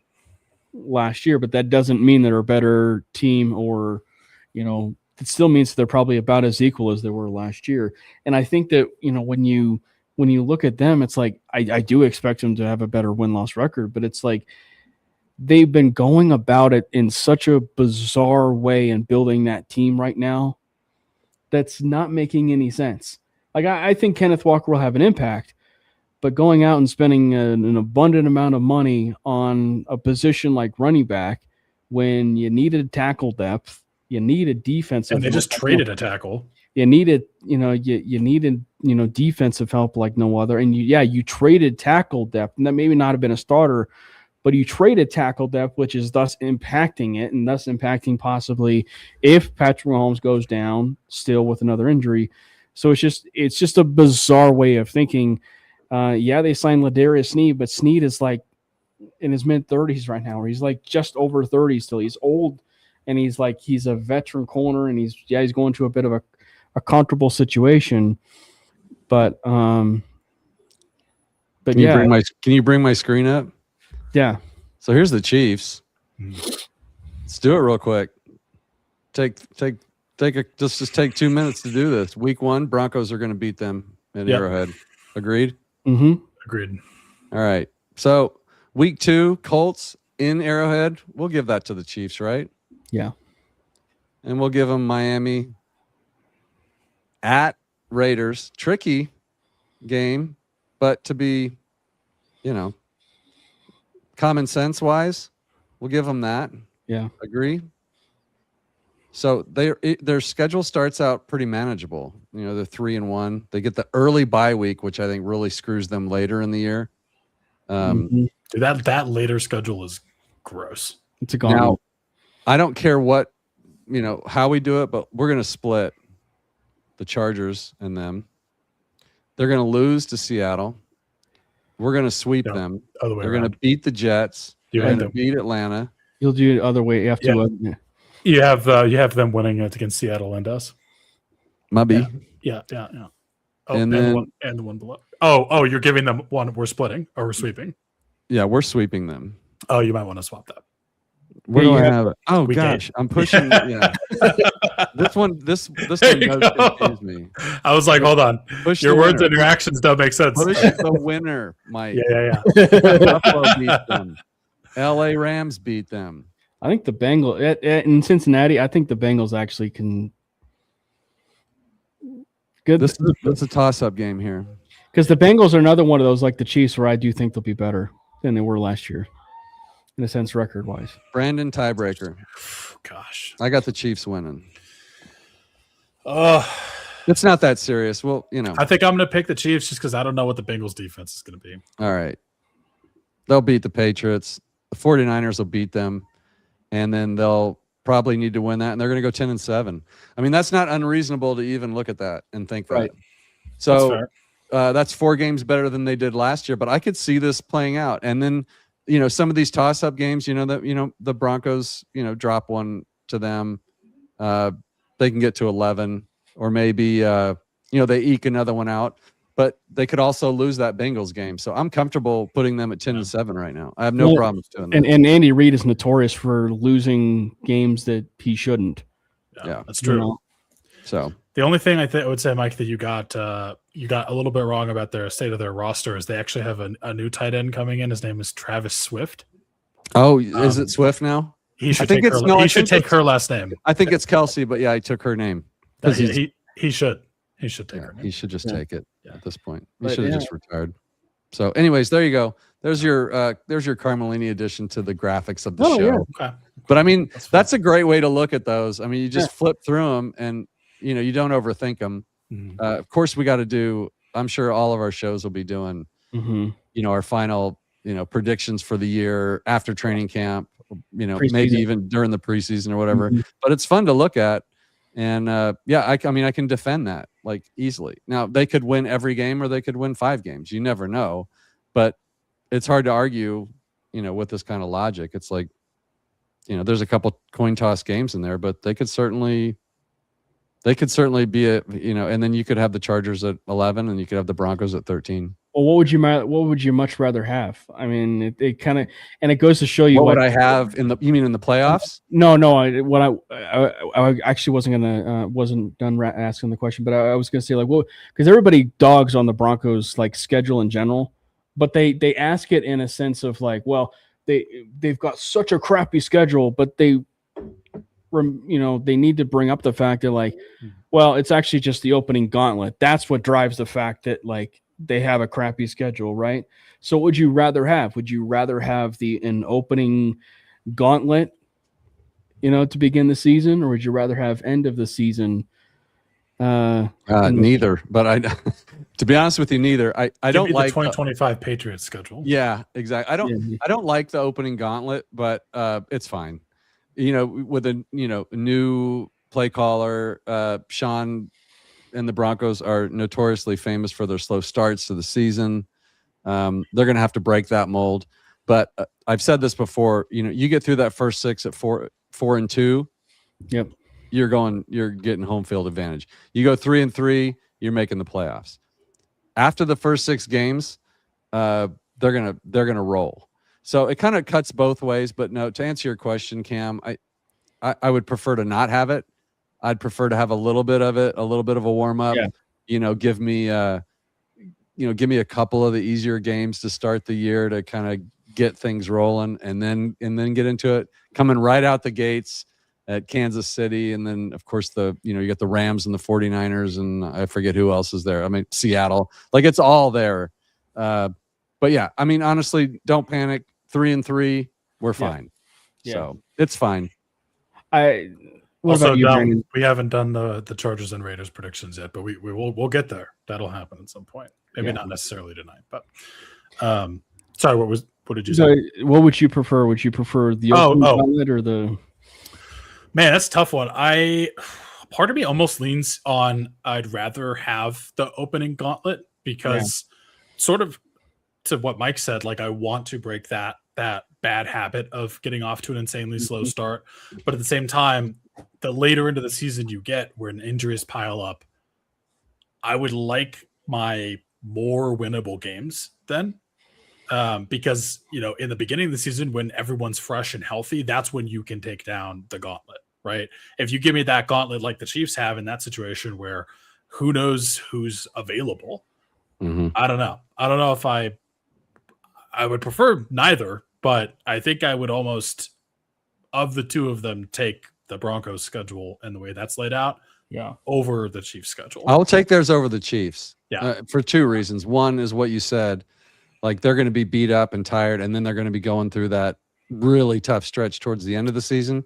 last year, but that doesn't mean they're a better team, or it still means they're probably about as equal as they were last year. And I think that when you look at them, it's like I do expect them to have a better win-loss record, but it's like they've been going about it in such a bizarre way and building that team right now that's not making any sense. Like I think Kenneth Walker will have an impact, but going out and spending an abundant amount of money on a position like running back when you needed tackle depth, you needed defensive, and they just traded a tackle. You needed, you needed, defensive help like no other. And you traded tackle depth, and that maybe not have been a starter, but you traded tackle depth, which is thus impacting it, and thus impacting possibly if Patrick Mahomes goes down still with another injury. So it's just a bizarre way of thinking. They signed Ladarius Sneed, but Sneed is like in his mid-30s right now, or he's like just over 30 still. He's old, and he's a veteran corner, and he's going to a bit of a comfortable situation. But can you bring my screen up? Yeah. So here's the Chiefs. Let's do it real quick. Just take 2 minutes to do this. Week 1, Broncos are going to beat them at Arrowhead. Agreed? Mm-hmm. Agreed. All right. So week 2, Colts in Arrowhead. We'll give that to the Chiefs, right? Yeah. And we'll give them Miami at Raiders. Tricky game, but to be, common sense wise, we'll give them that. Yeah. Agree? So their schedule starts out pretty manageable. They're 3-1. They get the early bye week, which I think really screws them later in the year. Dude, that later schedule is gross. It's a gauntlet. Now, I don't care what, how we do it, but we're going to split the Chargers and them. They're going to lose to Seattle. We're going to sweep them. Other way They're around. going to beat the Jets. They're going to beat Atlanta. You'll do it the other way. You have to. You have them winning it against Seattle and us. Maybe. Yeah. Oh, and the one below. Oh, you're giving them one. We're splitting or we're sweeping. Yeah, we're sweeping them. Oh, you might want to swap that. Where do I have it? Oh gosh, I'm pushing. Yeah, this one does confuse me. I was like, hold on. Push your words winner. and your actions don't make sense. Push the winner, Mike. Yeah. Buffalo beat them. L.A. Rams beat them. I think the Bengals in Cincinnati. I think the Bengals actually can. Good. This is a toss-up game here because the Bengals are another one of those like the Chiefs, where I do think they'll be better than they were last year, in a sense, record-wise. Brandon tiebreaker. Gosh, I got the Chiefs winning. Oh, it's not that serious. Well, I think I'm going to pick the Chiefs just because I don't know what the Bengals defense is going to be. All right, they'll beat the Patriots. The 49ers will beat them, and then they'll probably need to win that, and they're going to go 10-7. I mean, that's not unreasonable to even look at that and think that. Right. So that's 4 games better than they did last year, but I could see this playing out. And then, some of these toss-up games, the Broncos, drop one to them. They can get to 11, or maybe, they eke another one out. But they could also lose that Bengals game. So I'm comfortable putting them at 10-7 right now. I have no problems doing that. And Andy Reid is notorious for losing games that he shouldn't. Yeah, that's true. So the only thing I would say, Mike, that you got a little bit wrong about their state of their roster is they actually have a new tight end coming in. His name is Travis Swift. Oh, is it Swift now? He should take her last name. I think it's Kelsey, but yeah, he took her name. He should. He should take her name. He should just take it at this point. He But, should have just retired. So, anyways, there you go. There's your Carmelini addition to the graphics of the show. Okay. But I mean, That's fine. that's a great way to look at those. I mean, you just flip through them, and you don't overthink them. Mhm. Of course, we got to do. I'm sure all of our shows will be doing, our final, predictions for the year after training camp. Preseason. Maybe even during the preseason or whatever. But it's fun to look at, and I can defend that like easily. Now they could win every game, or they could win 5 games. You never know, but it's hard to argue, with this kind of logic. It's like, there's a couple coin toss games in there, but they could certainly be and then you could have the Chargers at 11 and you could have the Broncos at 13. Well, what would you much rather have? I mean, it kind of, and it goes to show you what would I have you mean in the playoffs? No. I actually wasn't done asking the question, but I was going to say, like, well, because everybody dogs on the Broncos like schedule in general, but they ask it in a sense of like, well, they've got such a crappy schedule, but they need to bring up the fact that like, well, it's actually just the opening gauntlet. That's what drives the fact that like they have a crappy schedule, right? So what would you rather have? Would you rather have an opening gauntlet, to begin the season, or would you rather have end of the season? Neither, but to be honest with you, neither. I don't like the 2025 Patriots schedule. Yeah, exactly. I don't like the opening gauntlet, but it's fine. With a new play caller, Sean and the Broncos are notoriously famous for their slow starts to the season. They're going to have to break that mold. But I've said this before. You get through that first 6 at 4-2. Yep. You're getting home field advantage. You go 3-3, you're making the playoffs. After the first 6 games, they're gonna roll. So it kind of cuts both ways. But no, to answer your question, Cam, I would prefer to not have it. I'd prefer to have a little bit of it, a little bit of a warm up. Yeah. Give me a couple of the easier games to start the year to kind of get things rolling, and then get into it coming right out the gates at Kansas City. And then of course you got the Rams and the 49ers, and I forget who else is there. I mean, Seattle, like it's all there. But yeah, I mean, honestly, don't panic. 3-3, we're fine. Yeah. So it's fine. What about you, Brandon? We haven't done the Chargers and Raiders predictions yet, but we'll get there. That'll happen at some point. Maybe not necessarily tonight, but sorry, what did you say? What would you prefer? Would you prefer the open gauntlet or the? Man, that's a tough one. Part of me almost leans on I'd rather have the opening gauntlet because sort of to what Mike said, like I want to break that bad habit of getting off to an insanely slow start. But at the same time, the later into the season you get where injuries pile up, I would like my more winnable games then. Because, in the beginning of the season, when everyone's fresh and healthy, that's when you can take down the gauntlet, right? If you give me that gauntlet like the Chiefs have in that situation where who knows who's available, I don't know. I don't know if I would prefer neither, but I think I would almost, of the two of them, take the Broncos schedule and the way that's laid out over the Chiefs schedule. I'll take theirs over the Chiefs for 2 reasons. One is what you said. Like they're going to be beat up and tired, and then they're going to be going through that really tough stretch towards the end of the season,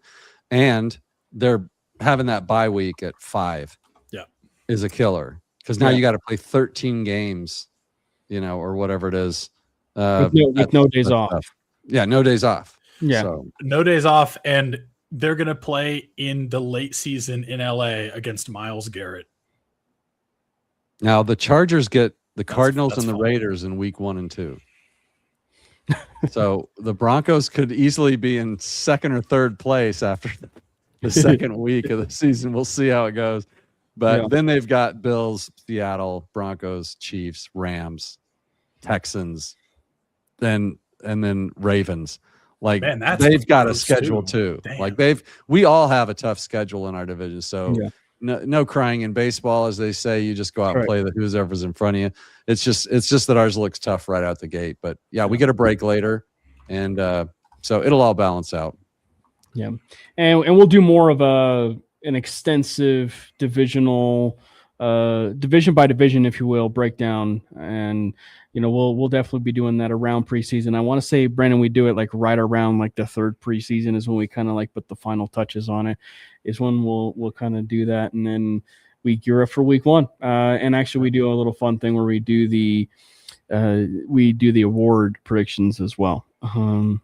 and they're having that bye week at 5. Is a killer because now you got to play 13 games, or whatever it is, with no days off. Tough. Yeah, no days off. Yeah, so. No days off, and they're going to play in the late season in LA against Myles Garrett. Now the Chargers get the Cardinals and the Raiders in week 1 and 2. So the Broncos could easily be in 2nd or 3rd place after the second week of the season. We'll see how it goes. But then they've got Bills, Seattle, Broncos, Chiefs, Rams, Texans, and then Ravens. Like they've got a schedule too. Damn. Like we all have a tough schedule in our division. So no crying in baseball, as they say. You just go out and play whoever's in front of you. It's just that ours looks tough right out the gate. But we get a break later, and so it'll all balance out. Yeah, and we'll do more of an extensive divisional division by division, if you will, breakdown, and we'll definitely be doing that around preseason. I want to say, Brandon, we do it like right around like the third preseason is when we kind of like put the final touches on it. Is when we'll kind of do that, and then we gear up for week one. And actually, we do a little fun thing where we do the award predictions as well. But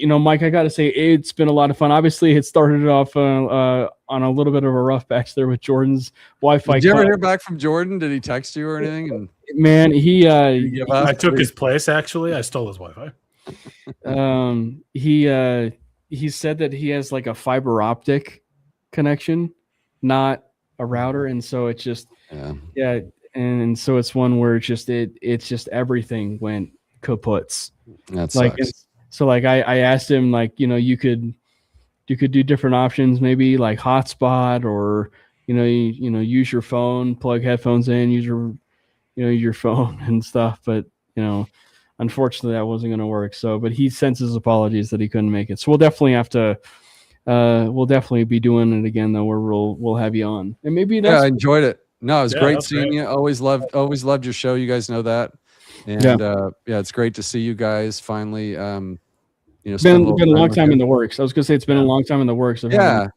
Mike, I got to say, it's been a lot of fun. Obviously, it started off on a little bit of a rough patch there with Jordan's Wi-Fi. Did you ever hear back from Jordan? Did he text you or anything? And man, I took his place. Actually, I stole his Wi-Fi. He said that he has like a fiber optic connection, not a router, and so it's just and so it's one where it's just everything went kaputs. That like sucks. so like I asked him, like, you could do different options, maybe like hotspot, or use your phone, plug headphones in, use your phone and stuff, but unfortunately that wasn't going to work. So, but he sends his apologies that he couldn't make it. So we'll definitely have to we'll definitely be doing it again, though, where we'll have you on, and maybe that's I enjoyed it. No, it was great seeing great. you. Always loved your show. You guys know that. And it's great to see you guys finally. It's been a long time in the works. I was gonna say it's been a long time in the works. No,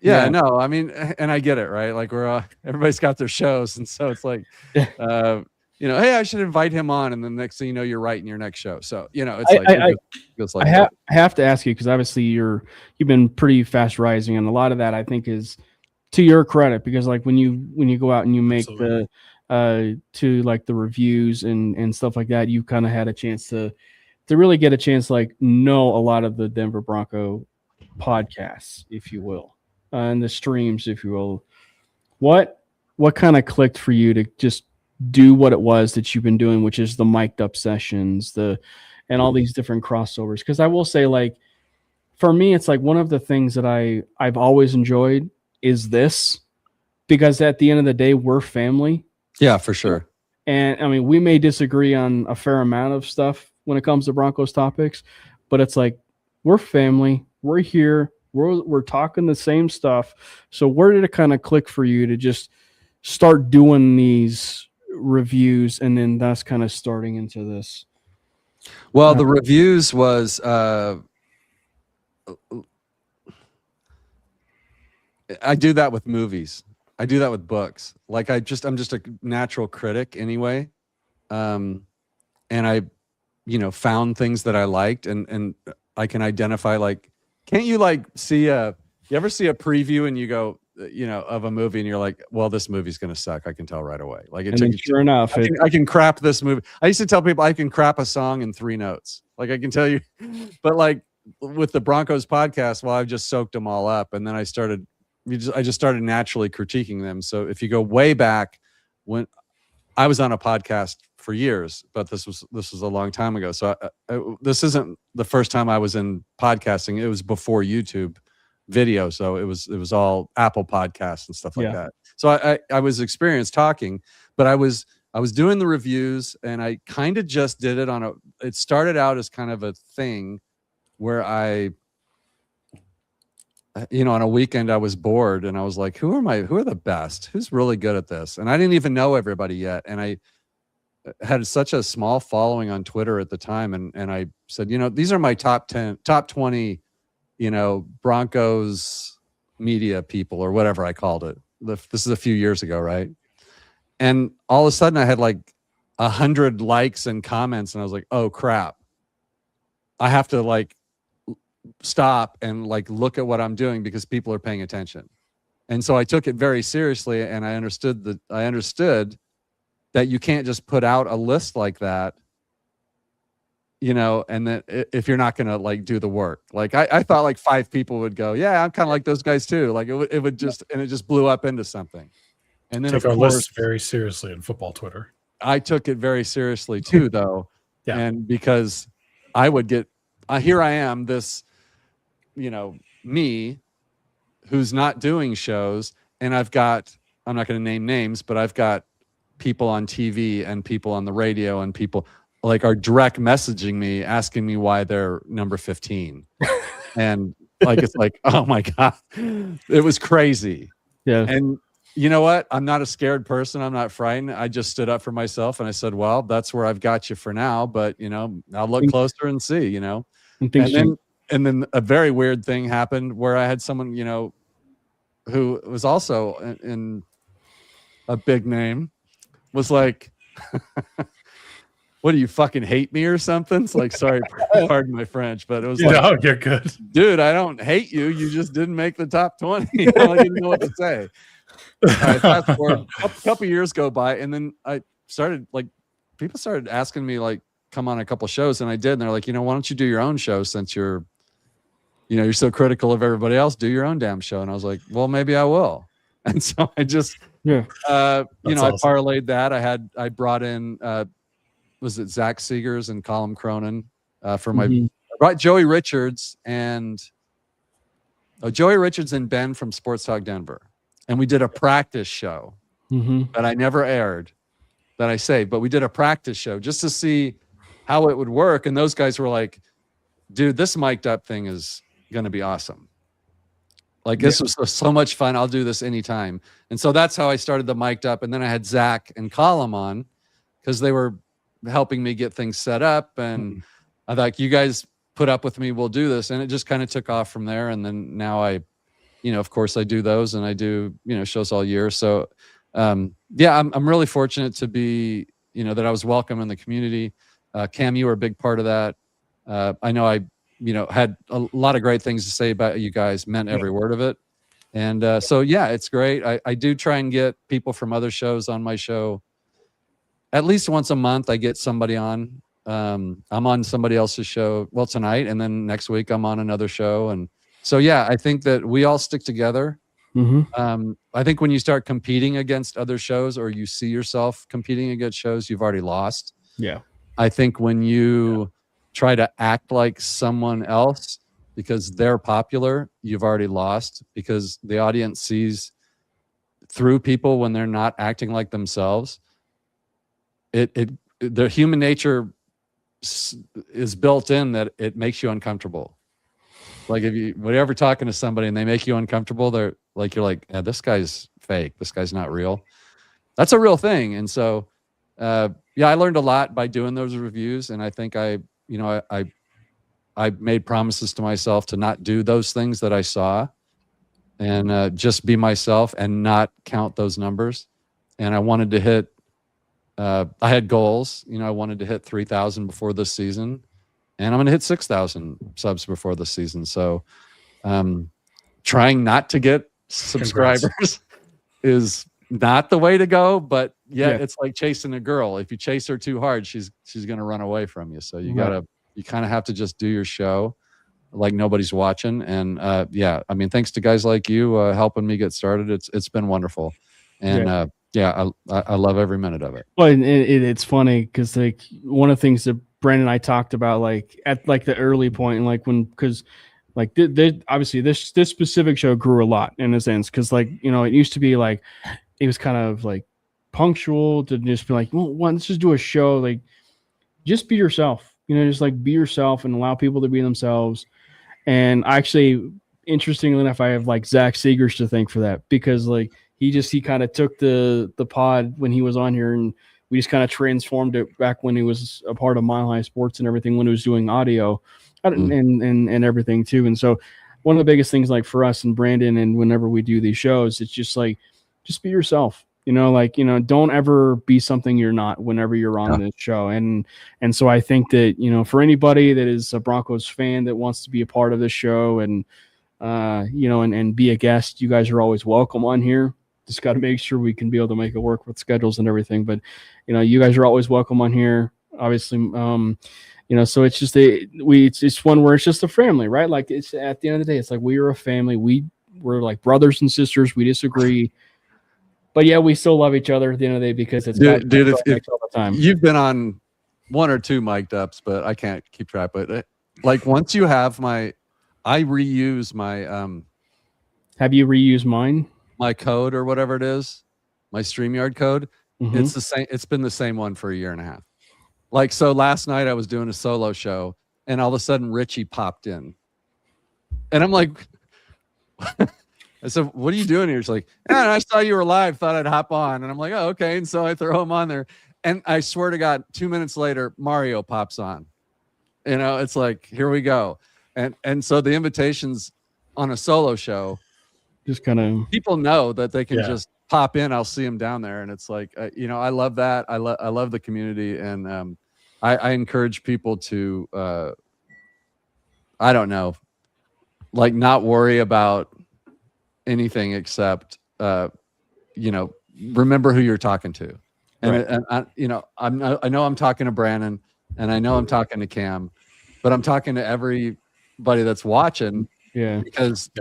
I mean, and I get it, right? Like we're everybody's got their shows, and so it's like, hey, I should invite him on, and then next thing you know, you're writing your next show. So it's I have to ask you, because obviously you've been pretty fast rising, and a lot of that I think is to your credit, because like when you go out and you make the to like the reviews and stuff like that, you kind of had a chance to really get a chance to like know a lot of the Denver Bronco podcasts, if you will, and the streams, if you will. What kind of clicked for you to just do what it was that you've been doing, which is the mic'd up sessions, and all these different crossovers? Because I will say, like, for me, it's like one of the things that I've always enjoyed is this, because at the end of the day, we're family. Yeah, for sure. And I mean, we may disagree on a fair amount of stuff when it comes to Broncos topics, but it's like, we're family. We're here. We're talking the same stuff. So where did it kind of click for you to just start doing these reviews, and then that's kind of starting into this? Well, the reviews was I do that with movies. I do that with books. Like I'm just a natural critic anyway. And I, found things that I liked, and I can identify, like, can't you like you ever see a preview and you go, of a movie and you're like, well, this movie's going to suck. I can tell right away. Like sure enough, I can crap this movie. I used to tell people I can crap a song in 3 notes. Like I can tell you, but like with the Broncos podcast, well, I've just soaked them all up. And then I just started naturally critiquing them. So if you go way back, when I was on a podcast for years, but this was a long time ago. So this isn't the first time I was in podcasting. It was before YouTube video. So it was all Apple Podcasts and stuff like that. So I was experienced talking, but I was doing the reviews, and I kind of just did it it started out as kind of a thing where on a weekend I was bored, and I was like, who are the best? Who's really good at this? And I didn't even know everybody yet. And I had such a small following on Twitter at the time. And I said, these are my top 20, Broncos media people, or whatever I called it. This is a few years ago, right? And all of a sudden I had like 100 likes and comments, and I was like, oh crap, I have to like stop and like look at what I'm doing, because people are paying attention. And so I took it very seriously, and I understood that you can't just put out a list like that, and that if you're not going to like do the work. Like I thought like 5 people would go, yeah, I'm kind of like those guys too. Like it would just, and it just blew up into something. And then take our list very seriously in football Twitter. I took it very seriously too, though. Yeah. And because I would get, here I am, this, me who's not doing shows, and I'm not going to name names, but I've got people on TV and people on the radio, and people like are direct messaging me, asking me why they're number 15. And like, it's like, oh my God, it was crazy. Yeah. And you know what? I'm not a scared person. I'm not frightened. I just stood up for myself and I said, well, that's where I've got you for now. But, I'll look closer and see, And and then a very weird thing happened where I had someone, who was also in a big name was like, what do you fucking hate me or something? It's like, sorry, pardon my French, but it was like, no, you're good. dude, I don't hate you. You just didn't make the top 20. I didn't know what to say. All right, fast forward, a couple years go by, and then I started people started asking me come on a couple shows, and I did, and they're like, why don't you do your own show since you're so critical of everybody else? Do your own damn show. And I was like, well, maybe I will. And so I just awesome. I parlayed that. I brought in was it Zach Seegers and Colin Cronin for my I brought Joey Richards and Ben from Sports Talk Denver. And we did a practice show that I never aired, that I saved, but we did a practice show just to see how it would work. And those guys were like, dude, this mic'd up thing is going to be awesome. This was so much fun. I'll do this anytime. And so that's how I started the mic'd up. And then I had Zach and Colin on because they were helping me get things set up. And I thought, you guys put up with me, we'll do this. And it just kind of took off from there. And then now of course I do those and I do, shows all year. So, I'm really fortunate to be, that I was welcome in the community. Cam, you were a big part of that. I know I had a lot of great things to say about you guys, meant every word of it. And it's great. I do try and get people from other shows on my show. At least once a month, I get somebody on. I'm on somebody else's show, well, tonight, and then next week I'm on another show. And so, I think that we all stick together. I think when you start competing against other shows or you see yourself competing against shows, you've already lost. Yeah. I think when you try to act like someone else because they're popular, you've already lost, because the audience sees through people when they're not acting like themselves. The human nature is built in that it makes you uncomfortable. Like if you whenever talking to somebody and they make you uncomfortable, you're like, yeah, this guy's fake. This guy's not real. That's a real thing. And so, I learned a lot by doing those reviews. And I think I made promises to myself to not do those things that I saw and just be myself and not count those numbers. And I wanted to hit, I had goals, I wanted to hit 3,000 before this season, and I'm going to hit 6,000 subs before the season. So trying not to get subscribers is not the way to go, but it's like chasing a girl. If you chase her too hard, she's going to run away from you. So you kind of have to just do your show like nobody's watching. And thanks to guys like you helping me get started. It's been wonderful. And I love every minute of it. Well, it's funny because one of the things that Brandon and I talked about at the early point, and because obviously this specific show grew a lot in a sense, because it used to be it was kind of punctual to just be well, let's just do a show, just be yourself, just be yourself and allow people to be themselves. And actually, interestingly enough, I have Zach Seegers to thank for that, because he kind of took the pod when he was on here, and we just kind of transformed it back when he was a part of Mile High Sports and everything, when he was doing audio and everything too. And so one of the biggest things for us and Brandon, and whenever we do these shows, it's just just be yourself, don't ever be something you're not whenever you're on this show. And so I think that, for anybody that is a Broncos fan that wants to be a part of this show and, and be a guest, you guys are always welcome on here. Just got to make sure we can be able to make it work with schedules and everything. But, you guys are always welcome on here, obviously. So it's just it's one where it's just a family, right? It's at the end of the day, it's we are a family. We're brothers and sisters. We disagree, but we still love each other at the end of the day, because it's dude, if all the time. You've been on one or two mic'd ups, but I can't keep track. But once you have I reuse my have you reused mine? My code or whatever it is, my StreamYard code. It's the same. It's been the same one for a year and a half. So last night I was doing a solo show, and all of a sudden Richie popped in, and I'm like, I said, what are you doing here? She's like, yeah, I saw you were live, thought I'd hop on. And I'm like, oh, okay. And so I throw him on there. And I swear to God, 2 minutes later, Mario pops on. You know, it's like, here we go. And so the invitations on a solo show, just kind of people know that they can just pop in. I'll see them down there. And it's like, you know, I love that. I love the community. And I encourage people to, I don't know, like not worry about anything except, you know, remember who you're talking to. And you know, I know I'm talking to Brandon, and I know I'm talking to Cam, but I'm talking to everybody that's watching. Yeah. Because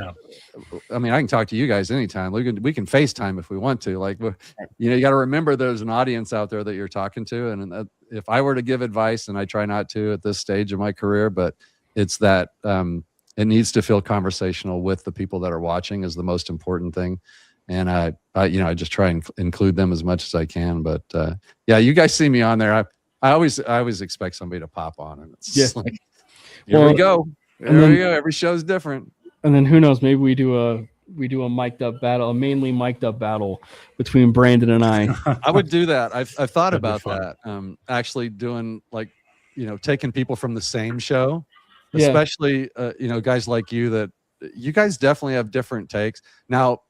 I mean, I can talk to you guys anytime. We can FaceTime if we want to. Like, you know, you got to remember there's an audience out there that you're talking to. And if I were to give advice, and I try not to at this stage of my career, but it's that it needs to feel conversational with the people that are watching is the most important thing. And I you know, I just try and include them as much as I can. But yeah, you guys see me on there. I always expect somebody to pop on, and it's like, here we go. There we go. Every show's different. And then who knows? Maybe we do a mic'd up battle, a mainly mic'd up battle between Brandon and I. I would do that. I've thought about that. Actually doing, like, you know, taking people from the same show, especially you know, guys like you, that you guys definitely have different takes. Now,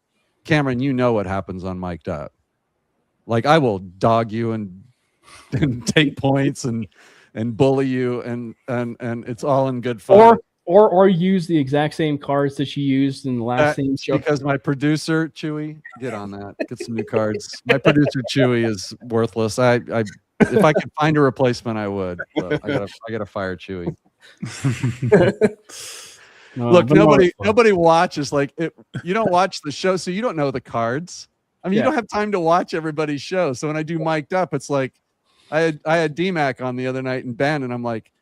Cameron, you know what happens on Mic'd Up. Like, I will dog you and take points and bully you, and it's all in good fun. Or use the exact same cards that you used in the last same show. Because my producer Chewy, get on that, get some new cards. My producer Chewy is worthless. If I could find a replacement, I would. But I gotta fire Chewy. Look, nobody watches. Like, you don't watch the show, so you don't know the cards. I mean, you don't have time to watch everybody's show. So when I do Mic'd Up, it's like I had DMAC on the other night and Ben, and I'm like,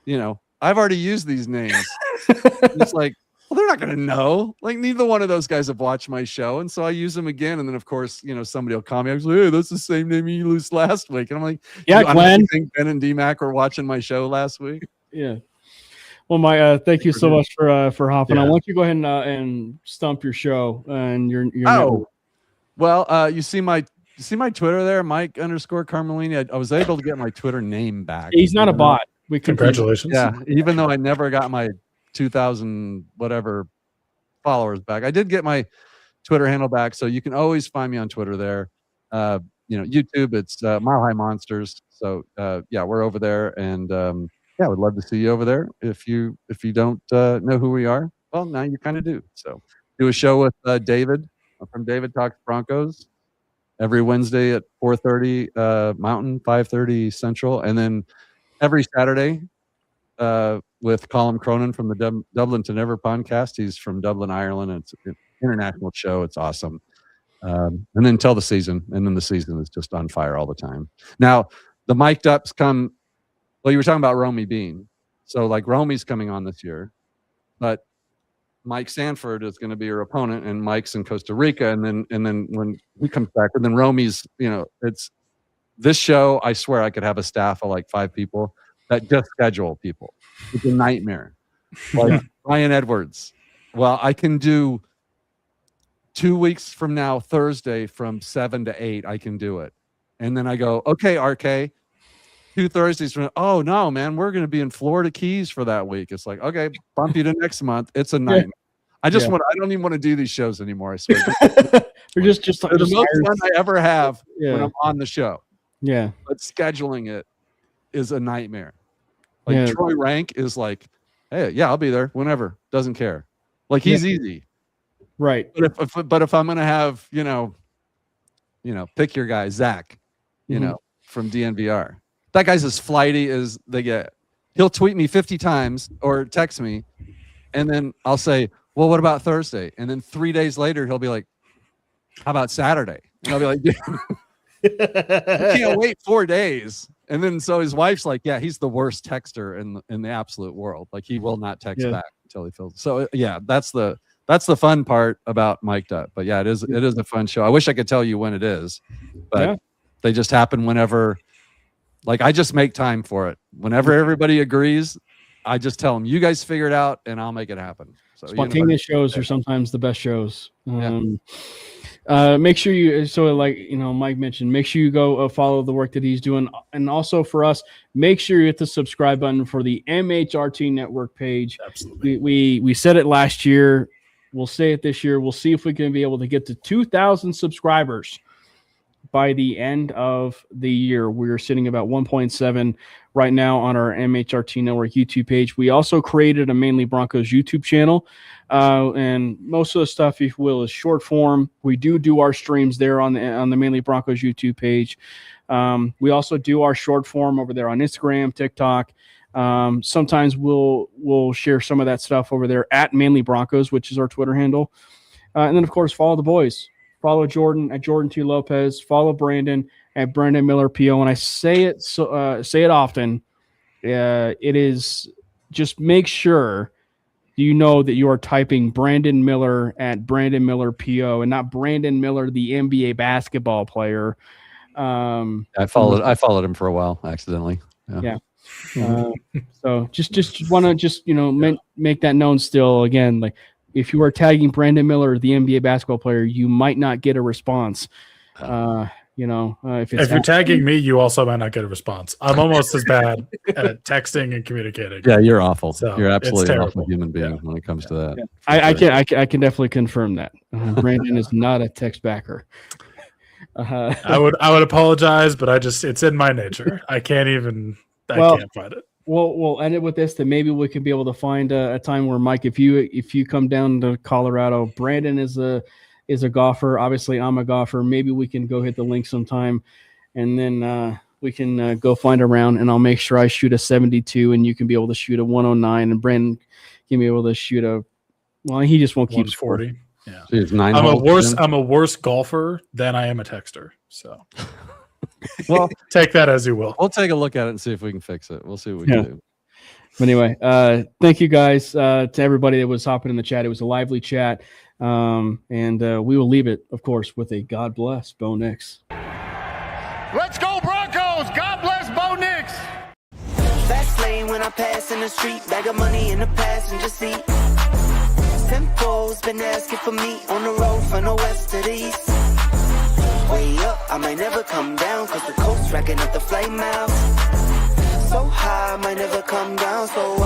you know, I've already used these names. It's like, well, they're not going to know. Like, neither one of those guys have watched my show. And so I use them again. And then, of course, you know, somebody will call me. I was like, hey, that's the same name you used last week. And I'm like, yeah, Glenn. I think Ben and DMAC were watching my show last week. Yeah. Well, my thank you so much for hopping on. Why don't you go ahead and stump your show and your network. Well, you see my Twitter there, Mike_Carmelini. I was able to get my Twitter name back. He's not a bot. Congratulations. Yeah, even though I never got my 2,000 whatever followers back, I did get my Twitter handle back. So you can always find me on Twitter there. You know, YouTube, it's Mile High Monsters. So yeah, we're over there, and yeah, I would love to see you over there. If you don't know who we are, well, now you kind of do. So do a show with David from David Talks Broncos every Wednesday at 4:30 Mountain, 5:30 Central, and then every Saturday with Colin Cronin from the Dublin to Never podcast. He's from Dublin, Ireland. It's an international show. It's awesome. And then until the season, and then the season is just on fire all the time. Now, the mic'd ups come, well, you were talking about Romy Bean. So, like, Romy's coming on this year, but Mike Sanford is going to be her opponent, and Mike's in Costa Rica. And then when he comes back, and then Romy's, you know, it's this show. I swear I could have a staff of like 5 people that just schedule people. It's a nightmare. Like Ryan Edwards. Well, I can do 2 weeks from now, Thursday from 7 to 8. I can do it. And then I go, okay, RK, 2 Thursdays from, oh no, man, we're going to be in Florida Keys for that week. It's like, okay, bump you to next month. It's a nightmare. I don't even want to do these shows anymore. I swear. We're just the most fun I ever have when I'm on the show. Yeah. But scheduling it is a nightmare. Like Troy Rank is like, hey, yeah, I'll be there whenever. Doesn't care. Like, he's easy. Right. But if I'm going to have, you know, pick your guy, Zach, you know, from DNVR. That guy's as flighty as they get. He'll tweet me 50 times or text me, and then I'll say, well, what about Thursday? And then 3 days later, he'll be like, how about Saturday? And I'll be like, I can't wait 4 days. And then so his wife's like, yeah, he's the worst texter in the absolute world. Like, he will not text back until he feels. So yeah, that's the fun part about Mic'd Up. But yeah, it is a fun show. I wish I could tell you when it is, but they just happen whenever. Like, I just make time for it. Whenever everybody agrees, I just tell them, you guys figure it out and I'll make it happen. So spontaneous shows are sometimes the best shows. Yeah. Make sure you, so like, Mike mentioned, make sure you go follow the work that he's doing. And also for us, make sure you hit the subscribe button for the MHRT Network page. Absolutely. We said it last year. We'll say it this year. We'll see if we can be able to get to 2,000 subscribers by the end of the year. We're sitting about 1.7 right now on our MHRT Network YouTube page. We also created a Mainly Broncos YouTube channel. And most of the stuff, if you will, is short form. We do our streams there on the Mainly Broncos YouTube page. We also do our short form over there on Instagram, TikTok. Sometimes we'll share some of that stuff over there at Mainly Broncos, which is our Twitter handle. And then, of course, follow the boys. Follow Jordan at Jordan T. Lopez. Follow Brandon at Brandon Miller PO. And I say it often. It is just make sure you know that you are typing Brandon Miller at Brandon Miller PO and not Brandon Miller, the NBA basketball player. I followed him for a while accidentally. Yeah. So just want to make that known still. Again, like if you are tagging Brandon Miller, the NBA basketball player, you might not get a response. If you're tagging me, you also might not get a response. I'm almost as bad at texting and communicating. Yeah, you're awful. So you're absolutely an awful human being when it comes to that. Yeah. I can definitely confirm that. Brandon is not a text backer. I would apologize, but it's in my nature. I can't find it. We'll end it with this. That maybe we could be able to find a time where, Mike, if you come down to Colorado, Brandon is a golfer. Obviously, I'm a golfer. Maybe we can go hit the link sometime, and then we can go find a round, and I'll make sure I shoot a 72, and you can be able to shoot a 109, and Brandon can be able to shoot he just won't keep 40. Yeah, I'm a worse golfer than I am a texter. So, well, take that as you will. We'll take a look at it and see if we can fix it. We'll see what we can do. But anyway, thank you guys to everybody that was hopping in the chat. It was a lively chat. And we will leave it, of course, with a God bless Bo Nix. Let's go Broncos! God bless Bo Nix! Fast lane when I pass in the street, bag of money in the passenger seat. Tempo's been asking for me on the road from the west to the east. Way up, I might never come down, cause the coast's racking up the flame out. So high, I might never come down, so what?